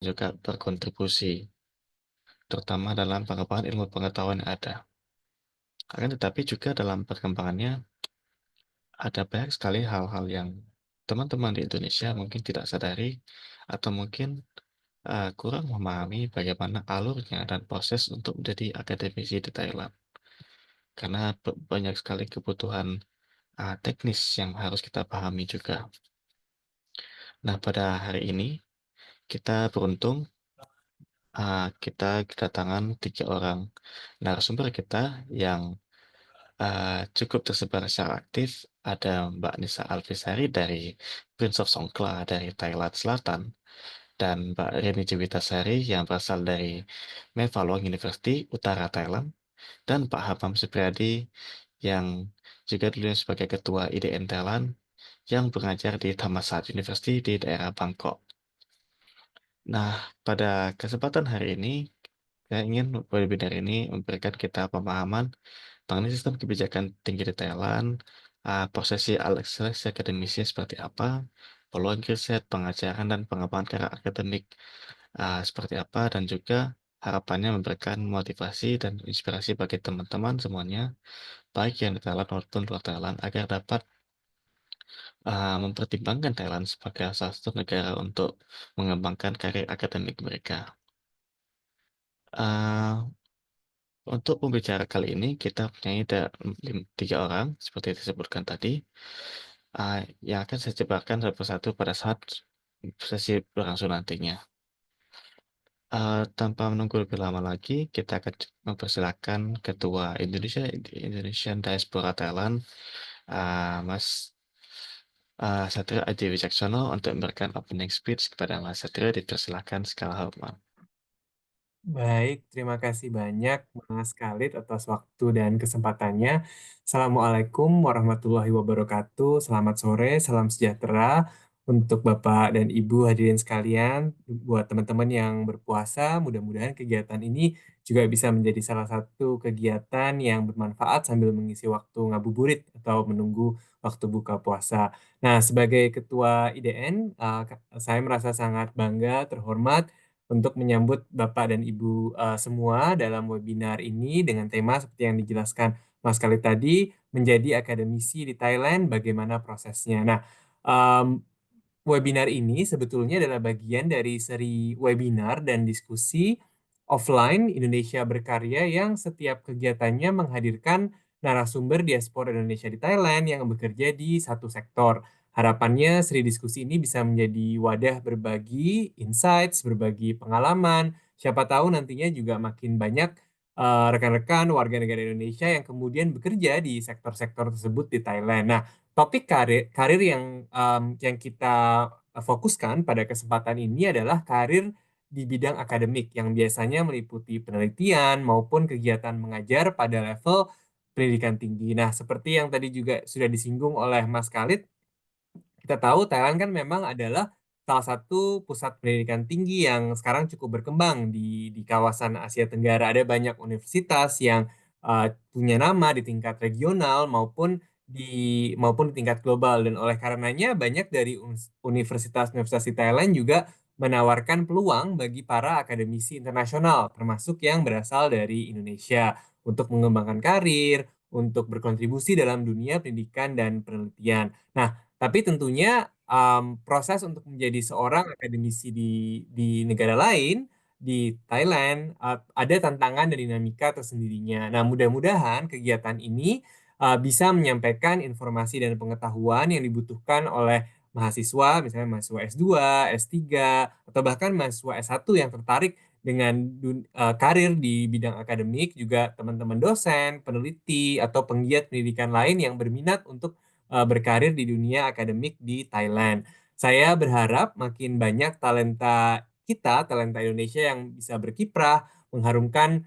juga berkontribusi, terutama dalam pengembangan ilmu pengetahuan yang ada. Akan tetapi juga dalam perkembangannya, ada banyak sekali hal-hal yang teman-teman di Indonesia mungkin tidak sadari atau mungkin kurang memahami bagaimana alurnya dan proses untuk menjadi akademisi di Thailand. Karena banyak sekali kebutuhan teknis yang harus kita pahami juga. Nah, pada hari ini kita beruntung kita kedatangan 3 orang narasumber kita yang cukup tersebar secara aktif. Ada Mbak Nisa Alfisari dari Prince of Songkhla dari Thailand Selatan, dan Mbak Reni Jewitasari yang berasal dari Mevalong University, Utara Thailand, dan Pak Hamam Supriyadi yang juga dulunya sebagai Ketua IDN Thailand yang mengajar di Thammasat University di daerah Bangkok. Nah, pada kesempatan hari ini, saya ingin webinar ini memberikan kita pemahaman mengenai sistem kebijakan tinggi di Thailand, prosesi seleksi akademisi seperti apa, peluang riset, pengajaran, dan pengembangan karir akademik seperti apa, dan juga harapannya memberikan motivasi dan inspirasi bagi teman-teman semuanya, baik yang di Thailand maupun luar Thailand, agar dapat mempertimbangkan Thailand sebagai salah satu negara untuk mengembangkan karir akademik mereka. Eee, untuk pembicara kali ini kita punya 3 orang seperti disebutkan tadi, yang akan saya jabarkan satu persatu pada saat sesi berlangsung nantinya. Tanpa menunggu lebih lama lagi, kita akan mempersilahkan Ketua Indonesian Diaspora Thailand, Mas Satrio Adi Wicaksono, untuk memberikan opening speech kepada Mas Satrio. Dipersilahkan segala hormat. Baik, terima kasih banyak Mas Khalid atas waktu dan kesempatannya. Assalamualaikum warahmatullahi wabarakatuh. Selamat sore, salam sejahtera untuk Bapak dan Ibu hadirin sekalian. Buat teman-teman yang berpuasa, mudah-mudahan kegiatan ini juga bisa menjadi salah satu kegiatan yang bermanfaat sambil mengisi waktu ngabuburit atau menunggu waktu buka puasa. Nah, sebagai Ketua IDN, saya merasa sangat bangga, terhormat untuk menyambut Bapak dan Ibu semua dalam webinar ini dengan tema seperti yang dijelaskan Mas Khalid tadi, menjadi akademisi di Thailand, bagaimana prosesnya. Nah, mmm, webinar ini sebetulnya adalah bagian dari seri webinar dan diskusi offline Indonesia Berkarya yang setiap kegiatannya menghadirkan narasumber diaspora Indonesia di Thailand yang bekerja di satu sektor. Harapannya seri diskusi ini bisa menjadi wadah berbagi insights, berbagi pengalaman. Siapa tahu nantinya juga makin banyak rekan-rekan warga negara Indonesia yang kemudian bekerja di sektor-sektor tersebut di Thailand. Nah, topik karir karir yang kita fokuskan pada kesempatan ini adalah karir di bidang akademik yang biasanya meliputi penelitian maupun kegiatan mengajar pada level pendidikan tinggi. Nah, seperti yang tadi juga sudah disinggung oleh Mas Khalid, kita tahu Thailand kan memang adalah salah satu pusat pendidikan tinggi yang sekarang cukup berkembang di kawasan Asia Tenggara. Ada banyak universitas yang punya nama di tingkat regional maupun di tingkat global, dan oleh karenanya banyak dari universitas-universitas di Thailand juga menawarkan peluang bagi para akademisi internasional termasuk yang berasal dari Indonesia untuk mengembangkan karir, untuk berkontribusi dalam dunia pendidikan dan penelitian. Nah, tapi tentunya, proses untuk menjadi seorang akademisi di negara lain, di Thailand, ada tantangan dan dinamika tersendirinya. Nah, mudah-mudahan kegiatan ini, bisa menyampaikan informasi dan pengetahuan yang dibutuhkan oleh mahasiswa, misalnya mahasiswa S2, S3, atau bahkan mahasiswa S1 yang tertarik dengan karir di bidang akademik, juga teman-teman dosen, peneliti, atau penggiat pendidikan lain yang berminat untuk berkarir di dunia akademik di Thailand. Saya berharap makin banyak talenta kita, talenta Indonesia yang bisa berkiprah, mengharumkan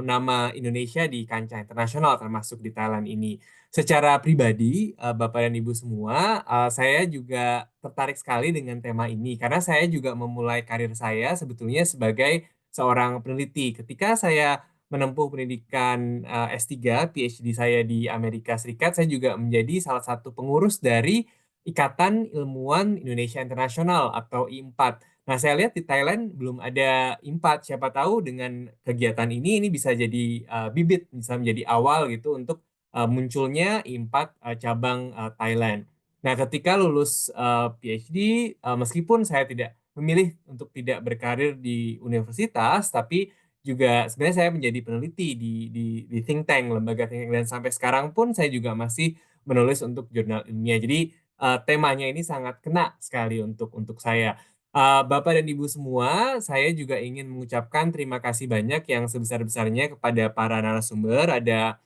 nama Indonesia di kancah internasional termasuk di Thailand ini. Secara pribadi, Bapak dan Ibu semua, saya juga tertarik sekali dengan tema ini karena saya juga memulai karir saya sebetulnya sebagai seorang peneliti. Ketika saya menempuh pendidikan S3, PhD saya di Amerika Serikat, saya juga menjadi salah satu pengurus dari Ikatan Ilmuwan Indonesia Internasional atau I4. Nah, saya lihat di Thailand belum ada IMPAT. Siapa tahu dengan kegiatan ini bisa jadi bibit, bisa menjadi awal gitu untuk munculnya IMPAT cabang Thailand. Nah, ketika lulus PhD, meskipun saya tidak memilih untuk tidak berkarir di universitas, tapi juga sebenarnya saya menjadi peneliti di think tank, lembaga think tank, dan sampai sekarang pun saya juga masih menulis untuk jurnal ilmiah. Jadi temanya ini sangat kena sekali untuk saya. Bapak dan Ibu semua, saya juga ingin mengucapkan terima kasih banyak yang sebesar-besarnya kepada para narasumber. Ada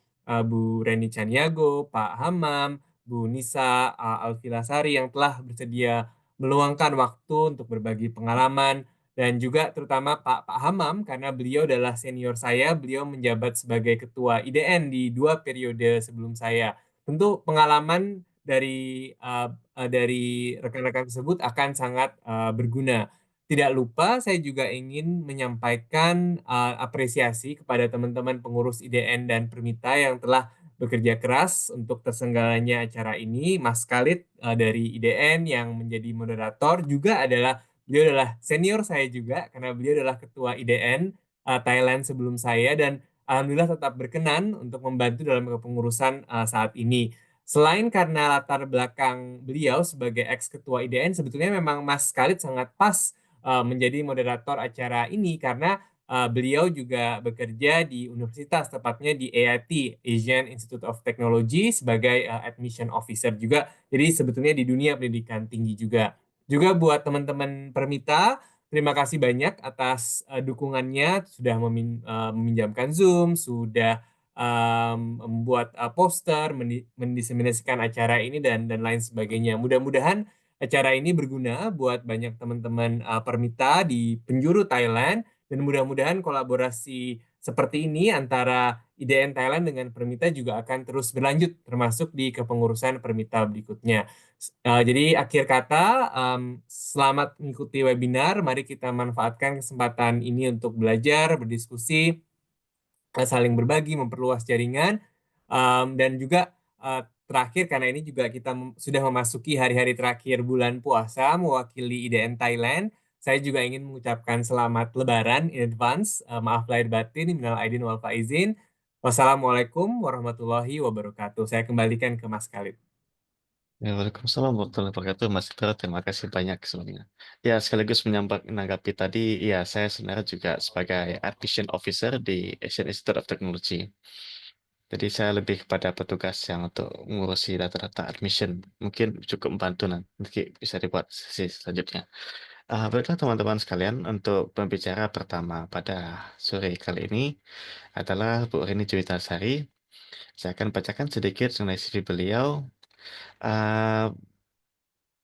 Bu Reni Caniago, Pak Hamam, Bu Nisa Alfilasari yang telah bersedia meluangkan waktu untuk berbagi pengalaman, dan juga terutama Pak Hamam karena beliau adalah senior saya, beliau menjabat sebagai ketua IDN di 2 periode sebelum saya. Tentu pengalaman dari rekan-rekan tersebut akan sangat berguna. Tidak lupa saya juga ingin menyampaikan apresiasi kepada teman-teman pengurus IDN dan Permita yang telah bekerja keras untuk terselenggaranya acara ini. Mas Khalid dari IDN yang menjadi moderator juga beliau adalah senior saya juga karena beliau adalah ketua IDN Thailand sebelum saya, dan alhamdulillah tetap berkenan untuk membantu dalam kepengurusan saat ini. Selain karena latar belakang beliau sebagai ex-ketua IDN, sebetulnya memang Mas Khalid sangat pas menjadi moderator acara ini karena beliau juga bekerja di universitas, tepatnya di AIT, Asian Institute of Technology, sebagai admission officer juga. Jadi sebetulnya di dunia pendidikan tinggi juga. Juga buat teman-teman Permita, terima kasih banyak atas dukungannya, sudah meminjamkan Zoom, sudah membuat poster, mendiseminasikan acara ini dan lain sebagainya. Mudah-mudahan acara ini berguna buat banyak teman-teman Permita di penjuru Thailand, dan mudah-mudahan kolaborasi seperti ini antara IDN Thailand dengan Permita juga akan terus berlanjut termasuk di kepengurusan Permita berikutnya. Jadi akhir kata, selamat mengikuti webinar. Mari kita manfaatkan kesempatan ini untuk belajar, berdiskusi, saling berbagi, memperluas jaringan, dan juga terakhir karena ini juga kita sudah memasuki hari-hari terakhir bulan puasa mewakili IDN Thailand, saya juga ingin mengucapkan selamat Lebaran in advance. Maaf lahir batin, minal aidin wal faizin. Wassalamualaikum warahmatullahi wabarakatuh. Saya kembalikan ke Mas Khalid. Ya, waalaikumsalam warahmatullahi wabarakatuh, Mas Fitra. Terima kasih banyak sebelumnya. Ya, sekaligus menanggapi tadi, ya saya sebenarnya juga sebagai admission officer di Asian Institute of Technology. Jadi saya lebih kepada petugas yang untuk mengurusi data-data admission. Mungkin cukup membantu nanti bisa dibuat sesi selanjutnya. Baiklah teman-teman sekalian, untuk pembicara pertama pada sore kali ini adalah Bu Rini Juwitasari. Saya akan bacakan sedikit mengenai CV beliau. Uh,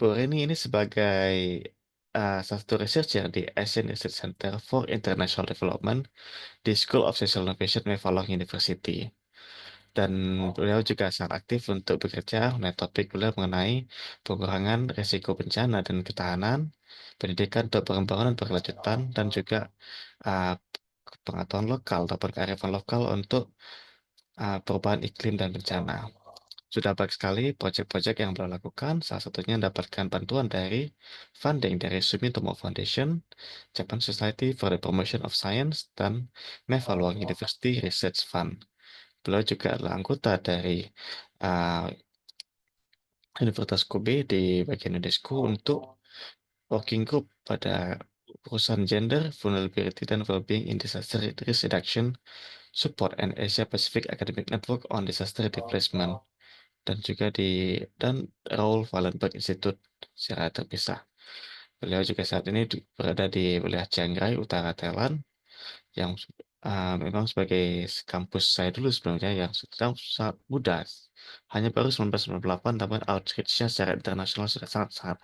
Bu Rini ini sebagai salah satu researcher di Asian Research Center for International Development di School of Social Innovation Mevalong University. Dan beliau juga sangat aktif untuk bekerja mengenai topik beliau mengenai pengurangan risiko bencana dan ketahanan, pendidikan untuk pengembangan berkelanjutan, dan juga uh, pengetahuan lokal ataupun kearifan lokal untuk perubahan iklim dan bencana. Sudah banyak sekali proyek-proyek yang beliau lakukan, salah satunya mendapatkan bantuan dari funding dari Sumitomo Foundation, Japan Society for the Promotion of Science, dan Mevalong University Research Fund. Beliau juga adalah anggota dari uh, Universitas Kobe di bagian UNESCO untuk working group pada urusan gender, vulnerability, dan well-being in disaster risk reduction, support and Asia Pacific Academic Network on Disaster Displacement, dan juga dan Raoul Wallenberg Institute secara terpisah. Beliau juga saat ini berada di wilayah Chiang Rai, utara Thailand, yang memang sebagai kampus saya dulu sebelumnya yang sangat muda. Hanya baru 1998, namun outreach-nya secara internasional sudah sangat-sangat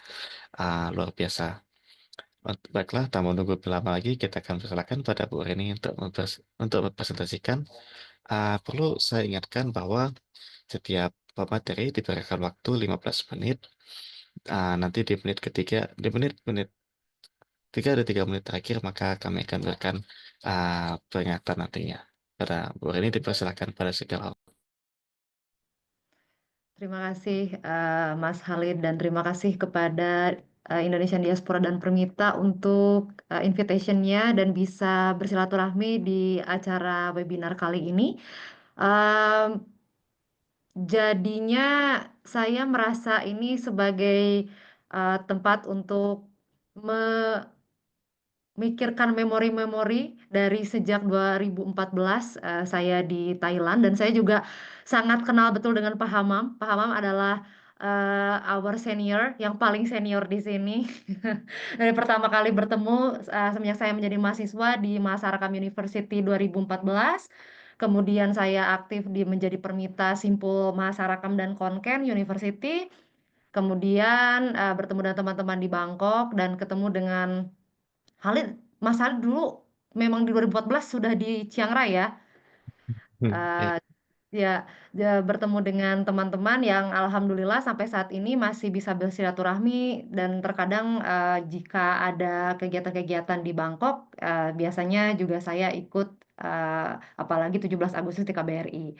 luar biasa. Baiklah, tak menunggu lebih lama lagi, kita akan persilakan pada Bu Rini untuk mempresentasikan. Perlu saya ingatkan bahwa setiap materi diberikan waktu 15 menit. Nanti di menit ketiga, di menit 3 terakhir, maka kami akan berikan peringatan nantinya. Pada Bu Rini dipersilakan pada segala. Terima kasih Mas Halid, dan terima kasih kepada Indonesian Diaspora dan Permita untuk invitation-nya dan bisa bersilaturahmi di acara webinar kali ini. Em, jadinya saya merasa ini sebagai tempat untuk memikirkan memori-memori dari sejak 2014 saya di Thailand, dan saya juga sangat kenal betul dengan Pak Hamam. Pak Hamam adalah our senior yang paling senior di sini. Dari pertama kali bertemu semenjak saya menjadi mahasiswa di Masarakam University 2014. Kemudian saya aktif di menjadi Permita Simpul Masarakam dan Konken University. Kemudian bertemu dengan teman-teman di Bangkok dan ketemu dengan Halid. Mas Halid dulu memang di 2014 sudah di Chiang Rai ya. Ya. Eh, ya, bertemu dengan teman-teman yang alhamdulillah sampai saat ini masih bisa bersilaturahmi, dan terkadang jika ada kegiatan-kegiatan di Bangkok, biasanya juga saya ikut, eh, apalagi 17 Agustus di KBRI.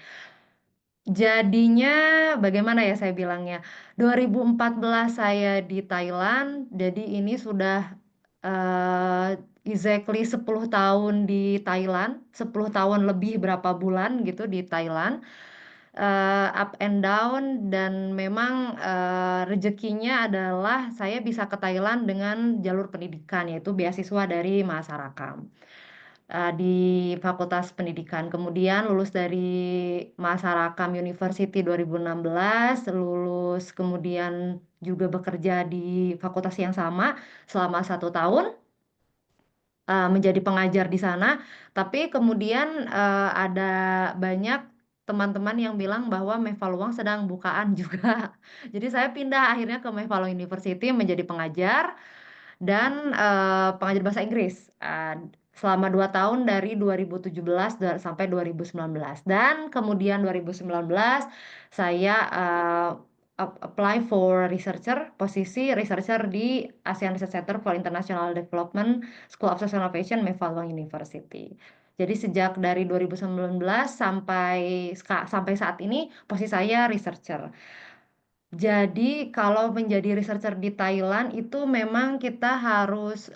Jadinya bagaimana ya saya bilangnya? 2014 saya di Thailand, jadi ini sudah exactly 10 tahun di Thailand, 10 tahun lebih berapa bulan gitu di Thailand. Up and down, dan memang rezekinya adalah saya bisa ke Thailand dengan jalur pendidikan, yaitu beasiswa dari masyarakat di Fakultas Pendidikan. Kemudian lulus dari Masarakam University 2016, lulus kemudian juga bekerja di fakultas yang sama selama 1 tahun, menjadi pengajar di sana. Tapi kemudian ada banyak teman-teman yang bilang bahwa Mevaluang sedang bukaan juga. Jadi saya pindah akhirnya ke Mevaluang University menjadi pengajar dan pengajar bahasa Inggris selama 2 tahun dari 2017 sampai 2019. Dan kemudian 2019 saya apply for researcher, posisi researcher di ASEAN Research Center for International Development, School of Social Innovation, Mevaluang University. Jadi sejak dari 2019 sampai saat ini posisi saya researcher. Jadi kalau menjadi researcher di Thailand itu memang kita harus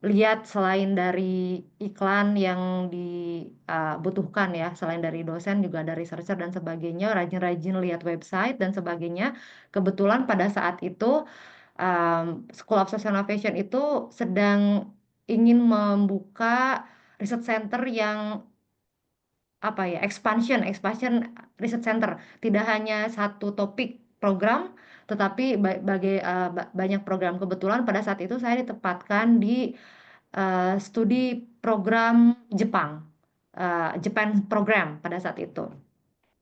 lihat selain dari iklan yang dibutuhkan ya, selain dari dosen juga ada researcher dan sebagainya, rajin-rajin lihat website dan sebagainya. Kebetulan pada saat itu School of Social Innovation itu sedang ingin membuka research center yang apa ya, expansion research center, tidak hanya satu topik program tetapi banyak program. Kebetulan pada saat itu saya ditempatkan di studi program Jepang, Japan program pada saat itu.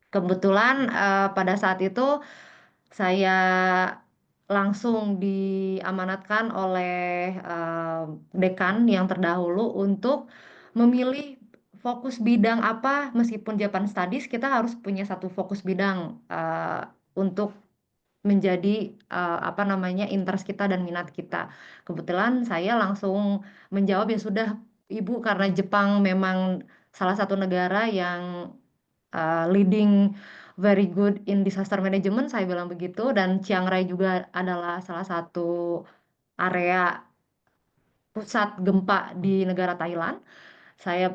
Kebetulan pada saat itu saya langsung diamanatkan oleh dekan yang terdahulu untuk memilih fokus bidang apa. Meskipun Japan Studies, kita harus punya satu fokus bidang untuk menjadi apa namanya, interest kita dan minat kita. Kebetulan saya langsung menjawab, ya sudah Ibu, karena Jepang memang salah satu negara yang leading very good in disaster management, saya bilang begitu, dan Chiang Rai juga adalah salah satu area pusat gempa di negara Thailand. Saya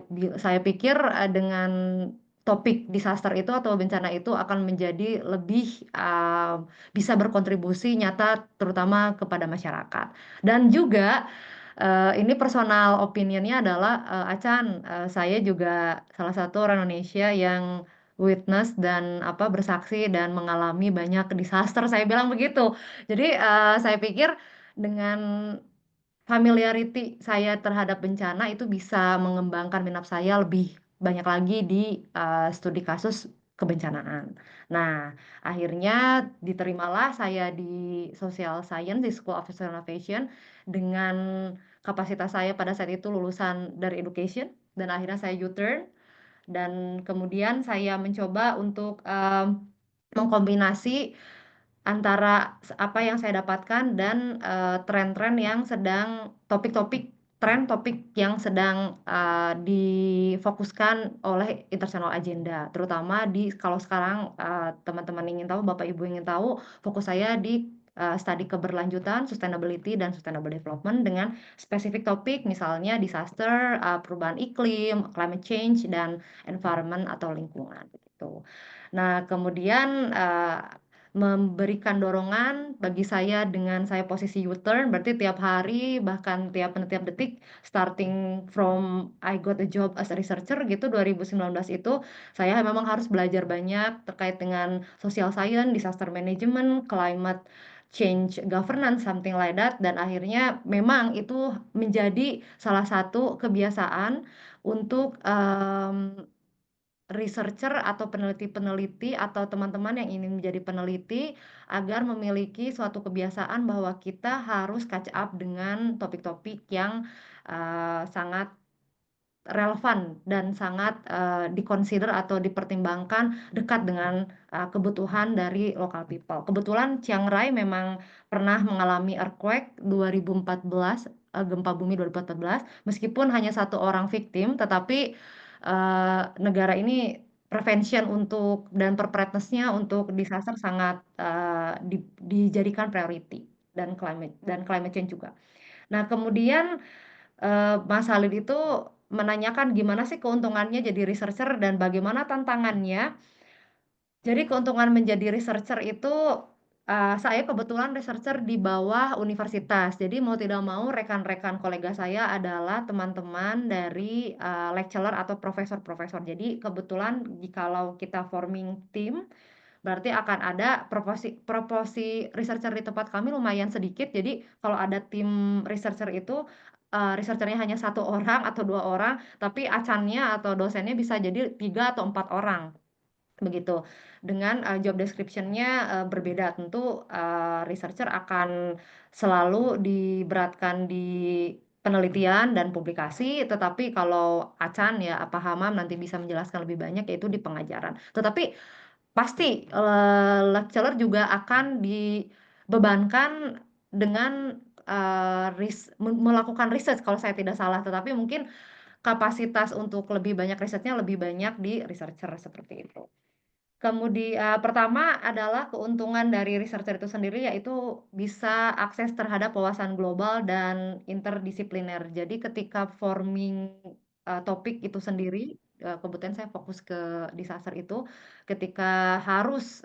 pikir dengan topik disaster itu atau bencana itu akan menjadi lebih bisa berkontribusi nyata terutama kepada masyarakat. Dan juga ini personal opinionnya adalah, Acan, saya juga salah satu orang Indonesia yang witness dan apa, bersaksi dan mengalami banyak disaster, saya bilang begitu. Jadi saya pikir dengan familiarity saya terhadap bencana itu bisa mengembangkan minat saya lebih banyak lagi di studi kasus kebencanaan. Nah, akhirnya diterimalah saya di Social Science di School of Social Innovation dengan kapasitas saya pada saat itu lulusan dari education, dan akhirnya saya U-turn dan kemudian saya mencoba untuk mengkombinasi antara apa yang saya dapatkan dan tren-tren yang sedang, topik yang sedang difokuskan oleh international agenda, terutama di, kalau sekarang teman-teman ingin tahu, Bapak Ibu ingin tahu, fokus saya di studi keberlanjutan, sustainability, dan sustainable development dengan spesifik topik misalnya disaster, perubahan iklim, climate change, dan environment atau lingkungan gitu. Nah, kemudian memberikan dorongan bagi saya dengan saya posisi U-turn, berarti tiap hari bahkan tiap detik starting from I got a job as a researcher gitu 2019 itu saya memang harus belajar banyak terkait dengan social science, disaster management, climate change governance, something like that, dan akhirnya memang itu menjadi salah satu kebiasaan untuk researcher atau peneliti-peneliti atau teman-teman yang ingin menjadi peneliti agar memiliki suatu kebiasaan bahwa kita harus catch up dengan topik-topik yang sangat relevan dan sangat di-consider atau dipertimbangkan dekat dengan kebutuhan dari local people. Kebetulan Chiang Rai memang pernah mengalami earthquake 2014, gempa bumi 2014, meskipun hanya 1 orang victim, tetapi negara ini prevention untuk dan preparedness-nya untuk disaster sangat dijadikan priority dan climate change juga. Nah, kemudian Mas Halid itu menanyakan gimana sih keuntungannya jadi researcher dan bagaimana tantangannya. Jadi keuntungan menjadi researcher itu, saya kebetulan researcher di bawah universitas. Jadi mau tidak mau rekan-rekan kolega saya adalah teman-teman dari, lecturer atau profesor-profesor. Jadi kebetulan jikalau kita forming team, berarti akan ada proporsi researcher di tempat kami lumayan sedikit. Jadi kalau ada tim researcher itu, researchernya hanya 1 orang atau 2 orang, tapi acannya atau dosennya bisa jadi 3 atau 4 orang. Begitu. Dengan job description-nya berbeda. Tentu researcher akan selalu diberatkan di penelitian dan publikasi, tetapi kalau Acan ya Pak Hamam nanti bisa menjelaskan lebih banyak yaitu di pengajaran. Tetapi pasti lecturer juga akan dibebankan dengan melakukan research kalau saya tidak salah, tetapi mungkin kapasitas untuk lebih banyak risetnya lebih banyak di researcher seperti itu. Pertama adalah keuntungan dari researcher itu sendiri yaitu bisa akses terhadap wawasan global dan interdisipliner. Jadi ketika forming topik itu sendiri, kebetulan saya fokus ke disaster itu, ketika harus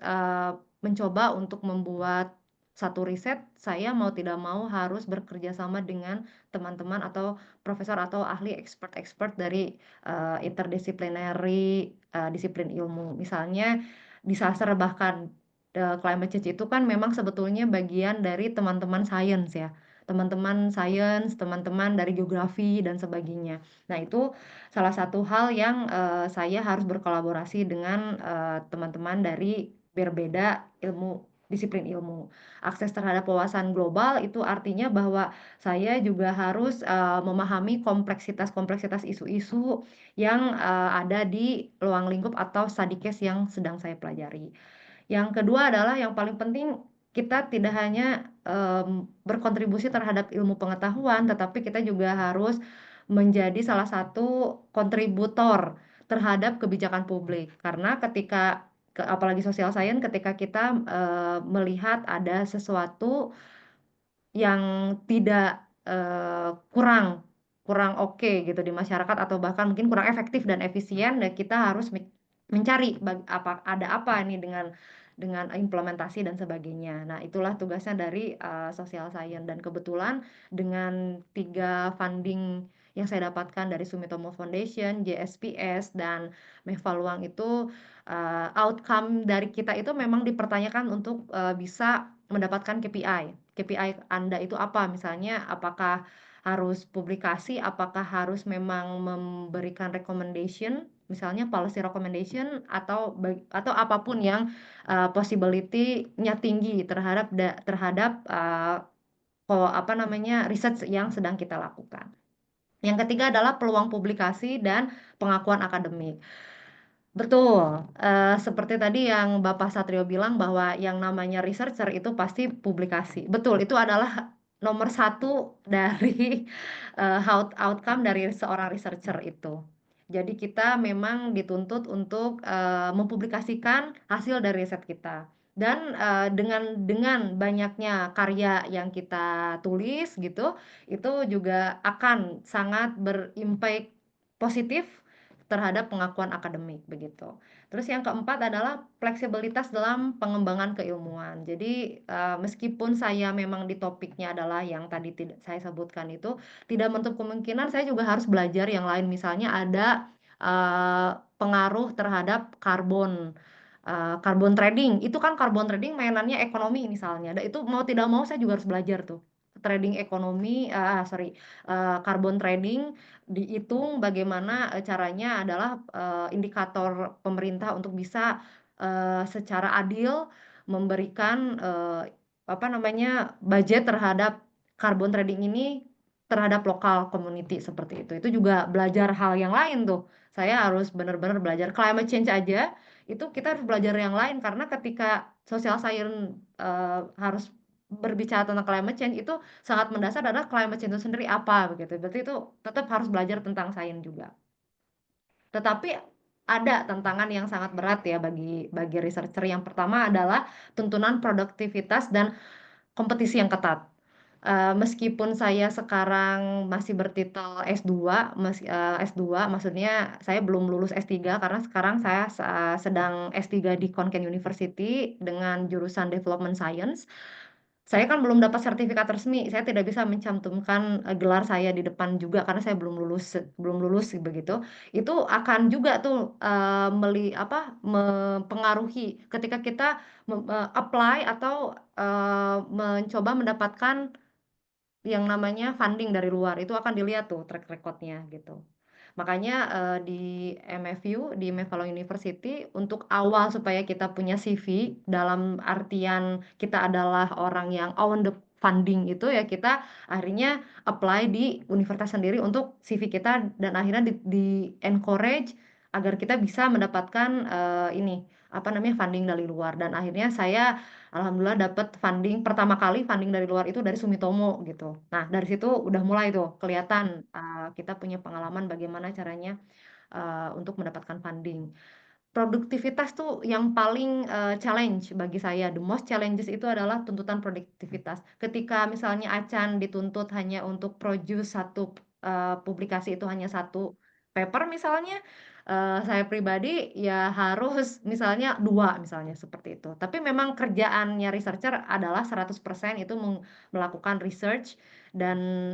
mencoba untuk membuat satu riset, saya mau tidak mau harus bekerja sama dengan teman-teman atau profesor atau ahli expert dari interdisciplinary disiplin ilmu. Misalnya disaster bahkan climate change itu kan memang sebetulnya bagian dari teman-teman sains ya. Teman-teman sains, teman-teman dari geografi dan sebagainya. Nah, itu salah satu hal yang saya harus berkolaborasi dengan teman-teman dari berbeda disiplin ilmu. Akses terhadap wawasan global itu artinya bahwa saya juga harus memahami kompleksitas-kompleksitas isu-isu yang ada di ruang lingkup atau study case yang sedang saya pelajari. Yang kedua adalah yang paling penting kita tidak hanya berkontribusi terhadap ilmu pengetahuan, tetapi kita juga harus menjadi salah satu kontributor terhadap kebijakan publik. Karena ketika apalagi social science, ketika kita melihat ada sesuatu yang tidak kurang oke gitu di masyarakat atau bahkan mungkin kurang efektif dan efisien, dan kita harus mencari ada apa nih dengan implementasi dan sebagainya. Nah, itulah tugasnya dari social science, dan kebetulan dengan 3 funding yang saya dapatkan dari Sumitomo Foundation, JSPS, dan Mevaluang itu outcome dari kita itu memang dipertanyakan untuk bisa mendapatkan KPI. KPI Anda itu apa? Misalnya apakah harus publikasi, apakah harus memang memberikan recommendation, misalnya policy recommendation atau apapun yang possibility-nya tinggi terhadap research yang sedang kita lakukan. Yang ketiga adalah peluang publikasi dan pengakuan akademik. Betul, seperti tadi yang Bapak Satrio bilang bahwa yang namanya researcher itu pasti publikasi. Betul, itu adalah nomor 1 dari outcome dari seorang researcher itu. Jadi kita memang dituntut untuk mempublikasikan hasil dari riset kita. Dan dengan banyaknya karya yang kita tulis gitu, itu juga akan sangat berimpact positif terhadap pengakuan akademik begitu. Terus yang keempat adalah fleksibilitas dalam pengembangan keilmuan. Jadi meskipun saya memang di topiknya adalah yang tadi tidak saya sebutkan itu, tidak menutup kemungkinan saya juga harus belajar yang lain. Misalnya ada pengaruh terhadap carbon trading. Itu kan carbon trading mainannya ekonomi misalnya. Dan itu mau tidak mau saya juga harus belajar tuh. Trading ekonomi, carbon trading, dihitung bagaimana caranya adalah indikator pemerintah untuk bisa secara adil memberikan apa namanya budget terhadap carbon trading ini terhadap lokal community seperti itu. Itu juga belajar hal yang lain tuh. Saya harus benar-benar belajar climate change aja. Itu kita harus belajar yang lain karena ketika social science harus berbicara tentang climate change itu sangat mendasar adalah climate change itu sendiri apa begitu. Berarti itu tetap harus belajar tentang sains juga. Tetapi ada tantangan yang sangat berat ya bagi researcher. Yang pertama adalah tuntunan produktivitas dan kompetisi yang ketat. Meskipun saya sekarang masih bertitel S2, S2 maksudnya saya belum lulus S3 karena sekarang saya sedang S3 di Konken University dengan jurusan Development Science. Saya kan belum dapat sertifikat resmi, saya tidak bisa mencantumkan gelar saya di depan juga karena saya belum lulus begitu. Itu akan juga tuh mempengaruhi ketika kita apply atau mencoba mendapatkan yang namanya funding dari luar. Itu akan dilihat tuh track recordnya gitu. Makanya di MFU, di Macquarie University, untuk awal supaya kita punya CV, dalam artian kita adalah orang yang own the funding itu ya, kita akhirnya apply di universitas sendiri untuk CV kita, dan akhirnya di encourage agar kita bisa mendapatkan ini apa namanya funding dari luar. Dan akhirnya saya alhamdulillah dapat pertama kali funding dari luar itu dari Sumitomo gitu. Nah, dari situ udah mulai tuh kelihatan kita punya pengalaman bagaimana caranya untuk mendapatkan funding. Produktivitas tuh yang paling challenge bagi saya. The most challenges itu adalah tuntutan produktivitas. Ketika misalnya Acan dituntut hanya untuk produce satu publikasi itu hanya satu paper misalnya, saya pribadi ya harus misalnya dua misalnya seperti itu. Tapi memang kerjaannya researcher adalah 100% itu melakukan research dan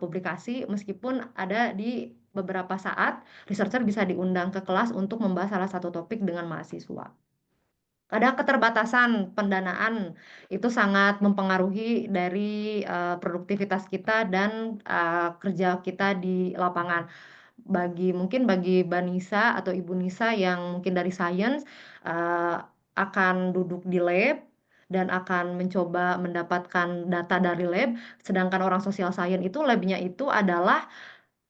publikasi, meskipun ada di beberapa saat researcher bisa diundang ke kelas untuk membahas salah satu topik dengan mahasiswa. Ada keterbatasan pendanaan, itu sangat mempengaruhi dari produktivitas kita dan kerja kita di lapangan. Mungkin bagi Mbak Nisa atau Ibu Nisa yang mungkin dari sains akan duduk di lab dan akan mencoba mendapatkan data dari lab, sedangkan orang sosial science itu labnya itu adalah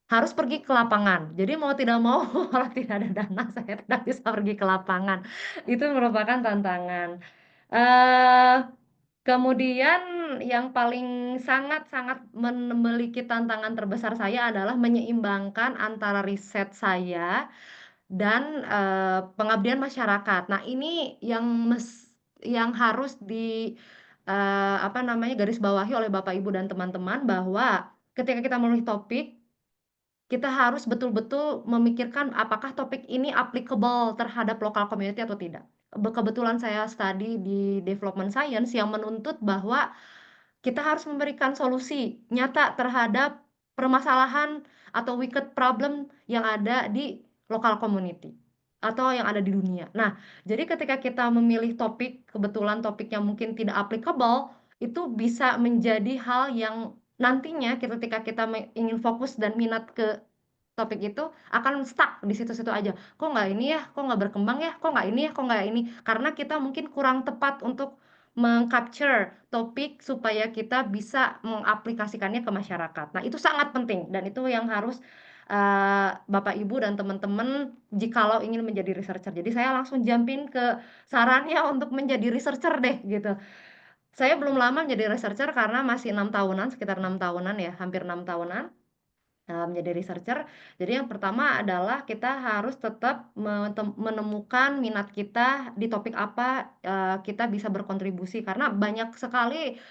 harus pergi ke lapangan. Jadi mau tidak mau kalau tidak ada dana saya tidak bisa pergi ke lapangan. Itu merupakan tantangan. Eh Kemudian yang paling sangat-sangat memiliki tantangan terbesar saya adalah menyeimbangkan antara riset saya dan pengabdian masyarakat. Nah, ini yang harus apa namanya garis bawahi oleh Bapak Ibu dan teman-teman, bahwa ketika kita menulis topik kita harus betul-betul memikirkan apakah topik ini applicable terhadap local community atau tidak. Kebetulan saya studi di development science yang menuntut bahwa kita harus memberikan solusi nyata terhadap permasalahan atau wicked problem yang ada di local community atau yang ada di dunia. Nah, jadi ketika kita memilih topik, kebetulan topiknya mungkin tidak applicable, itu bisa menjadi hal yang nantinya ketika kita ingin fokus dan minat ke topik itu akan stuck di situ-situ aja. Kok nggak ini ya? Kok nggak berkembang ya? Kok nggak ini ya? Kok nggak ini? Karena kita mungkin kurang tepat untuk mengcapture topik supaya kita bisa mengaplikasikannya ke masyarakat. Nah, itu sangat penting dan itu yang harus Bapak Ibu dan teman-teman jikalau ingin menjadi researcher. Jadi saya langsung jumpin ke sarannya untuk menjadi researcher deh gitu. Saya belum lama menjadi researcher karena masih 6 tahunan, sekitar 6 tahunan ya, hampir 6 tahunan. menjadi researcher. Jadi yang pertama adalah kita harus tetap menemukan minat kita di topik apa, kita bisa berkontribusi karena banyak sekali,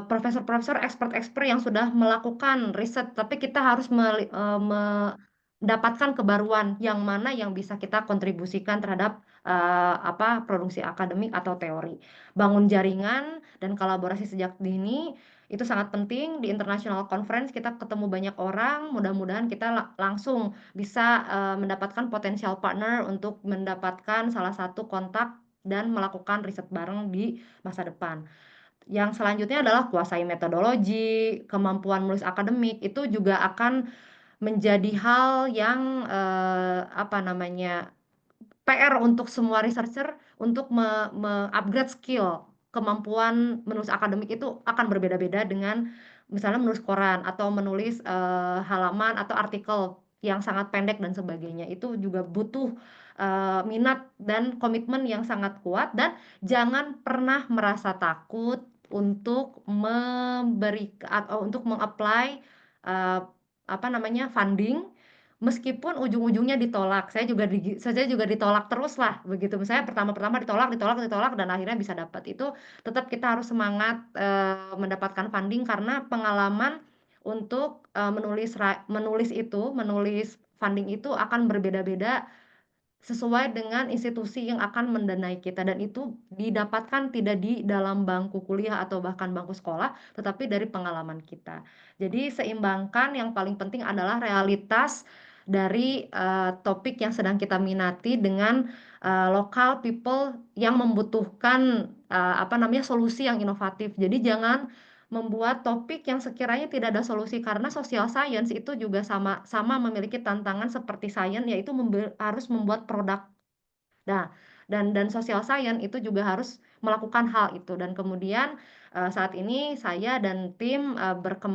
profesor-profesor, expert-expert yang sudah melakukan riset, tapi kita harus mendapatkan kebaruan yang mana yang bisa kita kontribusikan terhadap, produksi akademik atau teori. Bangun jaringan dan kolaborasi sejak dini itu sangat penting. Di international conference kita ketemu banyak orang, mudah-mudahan kita langsung bisa, mendapatkan potensial partner untuk mendapatkan salah satu kontak dan melakukan riset bareng di masa depan. Yang selanjutnya adalah kuasai metodologi, kemampuan menulis akademik, itu juga akan menjadi hal yang, PR untuk semua researcher untuk upgrade skill, kemampuan menulis akademik itu akan berbeda-beda dengan misalnya menulis koran atau menulis, halaman atau artikel yang sangat pendek dan sebagainya. Itu juga butuh, minat dan komitmen yang sangat kuat dan jangan pernah merasa takut untuk untuk meng-apply, funding. Meskipun ujung-ujungnya ditolak, saya juga ditolak terus lah begitu. Misalnya pertama-pertama ditolak ditolak ditolak dan akhirnya bisa dapat. Itu tetap kita harus semangat, mendapatkan funding karena pengalaman untuk, menulis funding itu akan berbeda-beda sesuai dengan institusi yang akan mendanai kita dan itu didapatkan tidak di dalam bangku kuliah atau bahkan bangku sekolah, tetapi dari pengalaman kita. Jadi seimbangkan yang paling penting adalah realitas dari, topik yang sedang kita minati dengan, lokal people yang membutuhkan, solusi yang inovatif. Jadi jangan membuat topik yang sekiranya tidak ada solusi karena social science itu juga sama memiliki tantangan seperti sains yaitu harus membuat produk. Nah, dan social science itu juga harus melakukan hal itu dan kemudian, saat ini saya dan tim,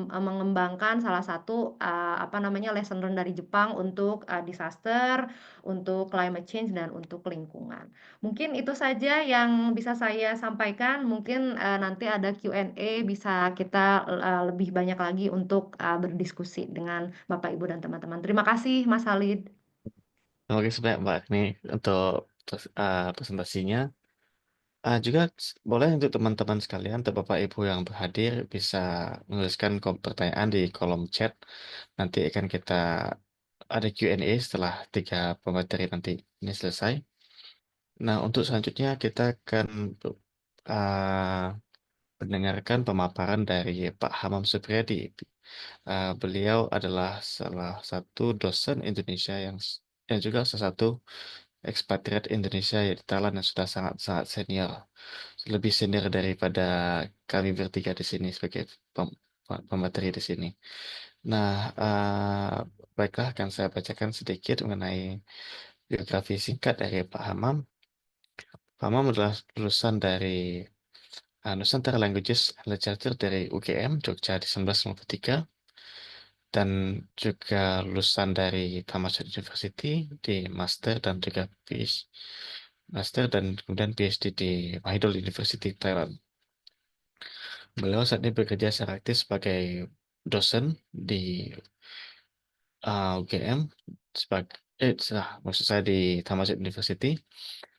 mengembangkan salah satu, lesson learned dari Jepang untuk, disaster, untuk climate change dan untuk lingkungan. Mungkin itu saja yang bisa saya sampaikan, mungkin, nanti ada Q&A bisa kita, lebih banyak lagi untuk, berdiskusi dengan Bapak, Ibu, dan teman-teman. Terima kasih Mas Halid. Terima kasih banyak Mbak Agni untuk presentasinya. Juga boleh untuk teman-teman sekalian atau Bapak Ibu yang berhadir bisa menuliskan pertanyaan di kolom chat. Nanti akan kita ada Q&A setelah 3 pemateri nanti ini selesai. Nah, untuk selanjutnya kita akan uh, mendengarkan pemaparan dari Pak Hamam Supriyadi. Beliau adalah salah satu dosen Indonesia yang juga salah satu ekspatriat Indonesia di Thailand yang sudah sangat-sangat senior, lebih senior daripada kami bertiga di sini sebagai pemateri di sini. Nah, baiklah akan saya bacakan sedikit mengenai biografi singkat dari Pak Hamam. Pak Hamam adalah lulusan dari Nusantara Languages and Literature dari UGM Jogja di 1953 dan juga lulusan dari Thammasat University di Master dan juga PhD. Master dan kemudian PhD di Mahidol University Thailand. Beliau saat ini bekerja secara aktif sebagai dosen di UGM maksud saya di Thammasat University.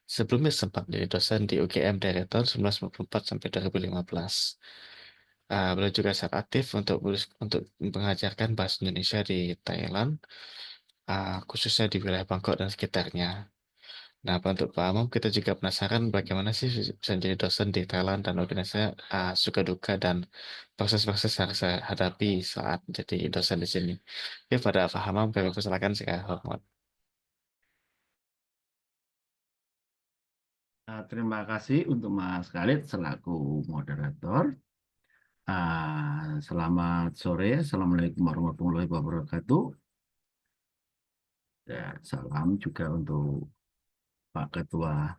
Sebelumnya sempat jadi dosen di UGM dari tahun 1994 sampai 2015. Beliau juga sangat aktif untuk mengajarkan bahasa Indonesia di Thailand, khususnya di wilayah Bangkok dan sekitarnya. Nah, untuk Pak Amam, kita juga penasaran bagaimana sih bisa menjadi dosen di Thailand dan organisasinya suka duka dan proses-proses yang saya hadapi saat jadi dosen di sini. Oke, pada Pak Hamam, kami persilakan saya hormat. Terima kasih untuk Mas Khalid selaku moderator. Selamat sore, Assalamualaikum warahmatullahi wabarakatuh. Ya, salam juga untuk Pak Ketua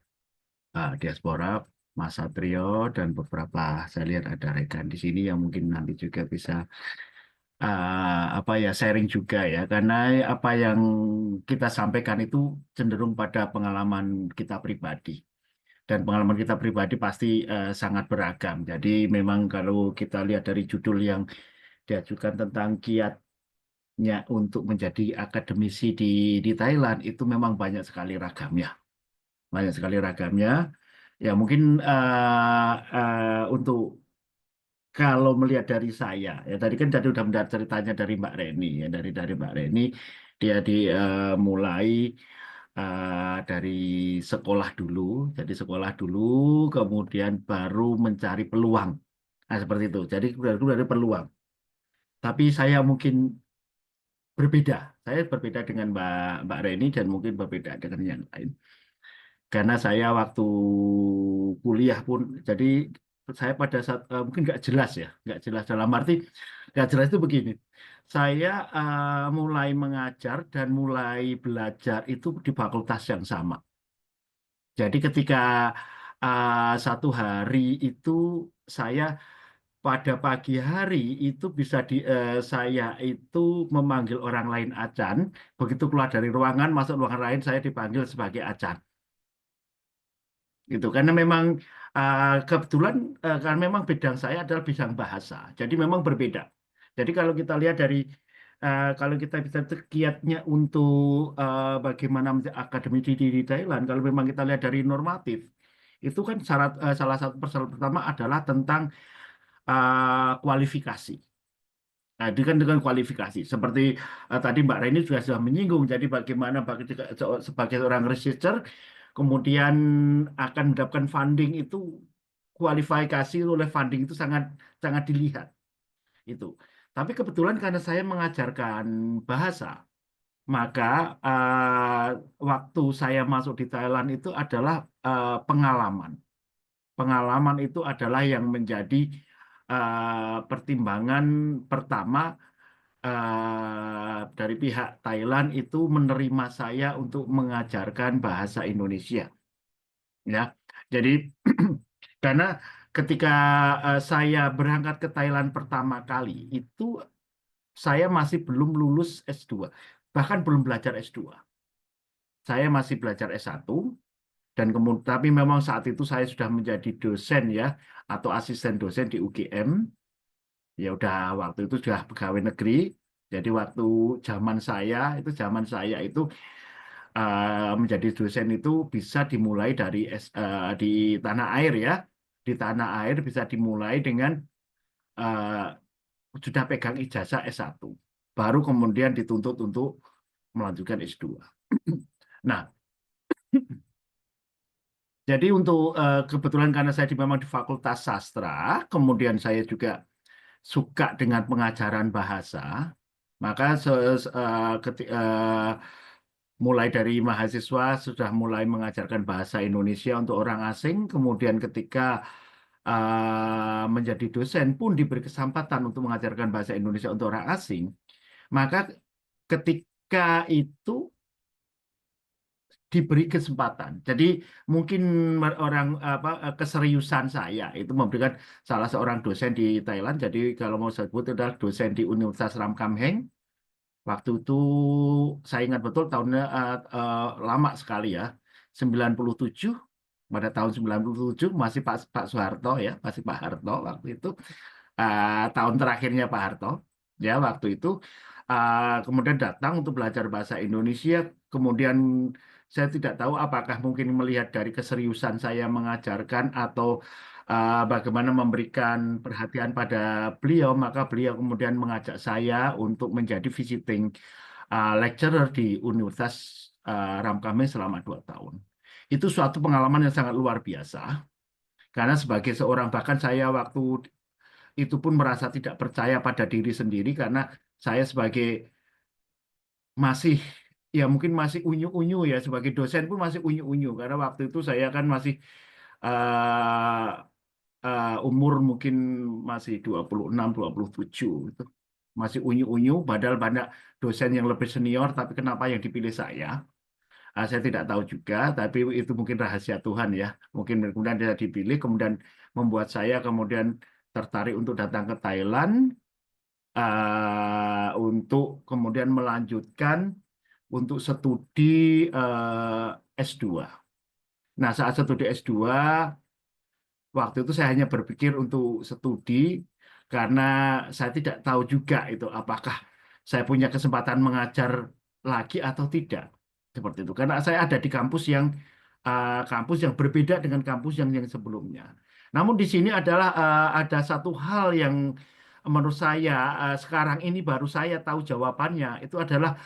Diaspora, Mas Satrio, dan beberapa saya lihat ada rekan di sini yang mungkin nanti juga bisa sharing juga ya, karena apa yang kita sampaikan itu cenderung pada pengalaman kita pribadi. Dan pengalaman kita pribadi pasti sangat beragam. Jadi memang kalau kita lihat dari judul yang diajukan tentang kiat untuk menjadi akademisi di Thailand itu memang banyak sekali ragamnya. Banyak sekali ragamnya. Ya mungkin untuk kalau melihat dari saya, ya tadi kan tadi udah mendengar ceritanya dari Mbak Reni, ya dari Mbak Reni, dia mulai dari sekolah dulu, jadi sekolah dulu, kemudian baru mencari peluang. Nah seperti itu. Jadi dari peluang. Tapi saya mungkin berbeda. Saya berbeda dengan Mbak Reni dan mungkin berbeda dengan yang lain. Karena saya waktu kuliah pun, jadi saya pada saat mungkin nggak jelas ya, nggak jelas dalam arti nggak jelas itu begini. Saya mulai mengajar dan mulai belajar itu di fakultas yang sama. Jadi ketika satu hari itu saya pada pagi hari itu saya itu memanggil orang lain acan, begitu keluar dari ruangan masuk ruangan lain saya dipanggil sebagai acan. Gitu karena memang kebetulan karena memang bidang saya adalah bidang bahasa jadi memang berbeda jadi kalau kita lihat dari kalau kita bisa kiatnya untuk bagaimana akademi di Thailand kalau memang kita lihat dari normatif itu kan salah satu persoalan pertama adalah tentang kualifikasi. Nah, itu kan dengan kualifikasi. Seperti tadi Mbak Reni juga sudah menyinggung. Jadi bagaimana sebagai seorang researcher, kemudian akan mendapatkan funding itu, kualifikasi oleh funding itu sangat sangat dilihat. Itu. Tapi kebetulan karena saya mengajarkan bahasa, maka waktu saya masuk di Thailand itu adalah pengalaman. Pengalaman itu adalah yang menjadi pertimbangan pertama dari pihak Thailand itu menerima saya untuk mengajarkan bahasa Indonesia. Ya, jadi karena ketika saya berangkat ke Thailand pertama kali itu saya masih belum lulus S2, bahkan belum belajar S2. Saya masih belajar S1 dan kemudian tapi memang saat itu saya sudah menjadi dosen ya atau asisten dosen di UGM. Ya udah waktu itu sudah pegawai negeri. Jadi waktu zaman saya itu menjadi dosen itu bisa dimulai di tanah air ya. Di tanah air bisa dimulai dengan uh, sudah pegang ijazah S1. Baru kemudian dituntut untuk melanjutkan S2. Nah, jadi untuk kebetulan karena saya memang di Fakultas Sastra, kemudian saya juga suka dengan pengajaran bahasa, maka mulai dari mahasiswa sudah mulai mengajarkan bahasa Indonesia untuk orang asing, kemudian ketika menjadi dosen pun diberi kesempatan untuk mengajarkan bahasa Indonesia untuk orang asing, maka ketika itu diberi kesempatan. Jadi mungkin keseriusan saya itu memberikan salah seorang dosen di Thailand. Jadi kalau mau saya sebut adalah dosen di Universitas Ramkhamhaeng. Waktu itu saya ingat betul tahunnya lama sekali ya, 97. Pada tahun 97 masih Pak Soeharto ya, masih Pak Harto waktu itu. Tahun terakhirnya Pak Harto ya waktu itu kemudian datang untuk belajar bahasa Indonesia. Kemudian saya tidak tahu apakah mungkin melihat dari keseriusan saya mengajarkan atau bagaimana memberikan perhatian pada beliau, maka beliau kemudian mengajak saya untuk menjadi visiting lecturer di Universitas Ramkhamhaeng selama 2 tahun. Itu suatu pengalaman yang sangat luar biasa. Karena sebagai seorang, bahkan saya waktu itu pun merasa tidak percaya pada diri sendiri karena saya sebagai masih ya mungkin masih unyu-unyu ya sebagai dosen pun masih unyu-unyu karena waktu itu saya kan masih umur mungkin masih 26, 27 itu masih unyu-unyu padahal banyak dosen yang lebih senior tapi kenapa yang dipilih saya? Saya tidak tahu juga tapi itu mungkin rahasia Tuhan ya mungkin kemudian dia dipilih kemudian membuat saya kemudian tertarik untuk datang ke Thailand untuk kemudian melanjutkan untuk studi S2. Nah, saat studi S2, waktu itu saya hanya berpikir untuk studi karena saya tidak tahu juga itu apakah saya punya kesempatan mengajar lagi atau tidak. Seperti itu. Karena saya ada di kampus yang berbeda dengan kampus yang sebelumnya. Namun di sini adalah ada satu hal yang menurut saya sekarang ini baru saya tahu jawabannya. Itu adalah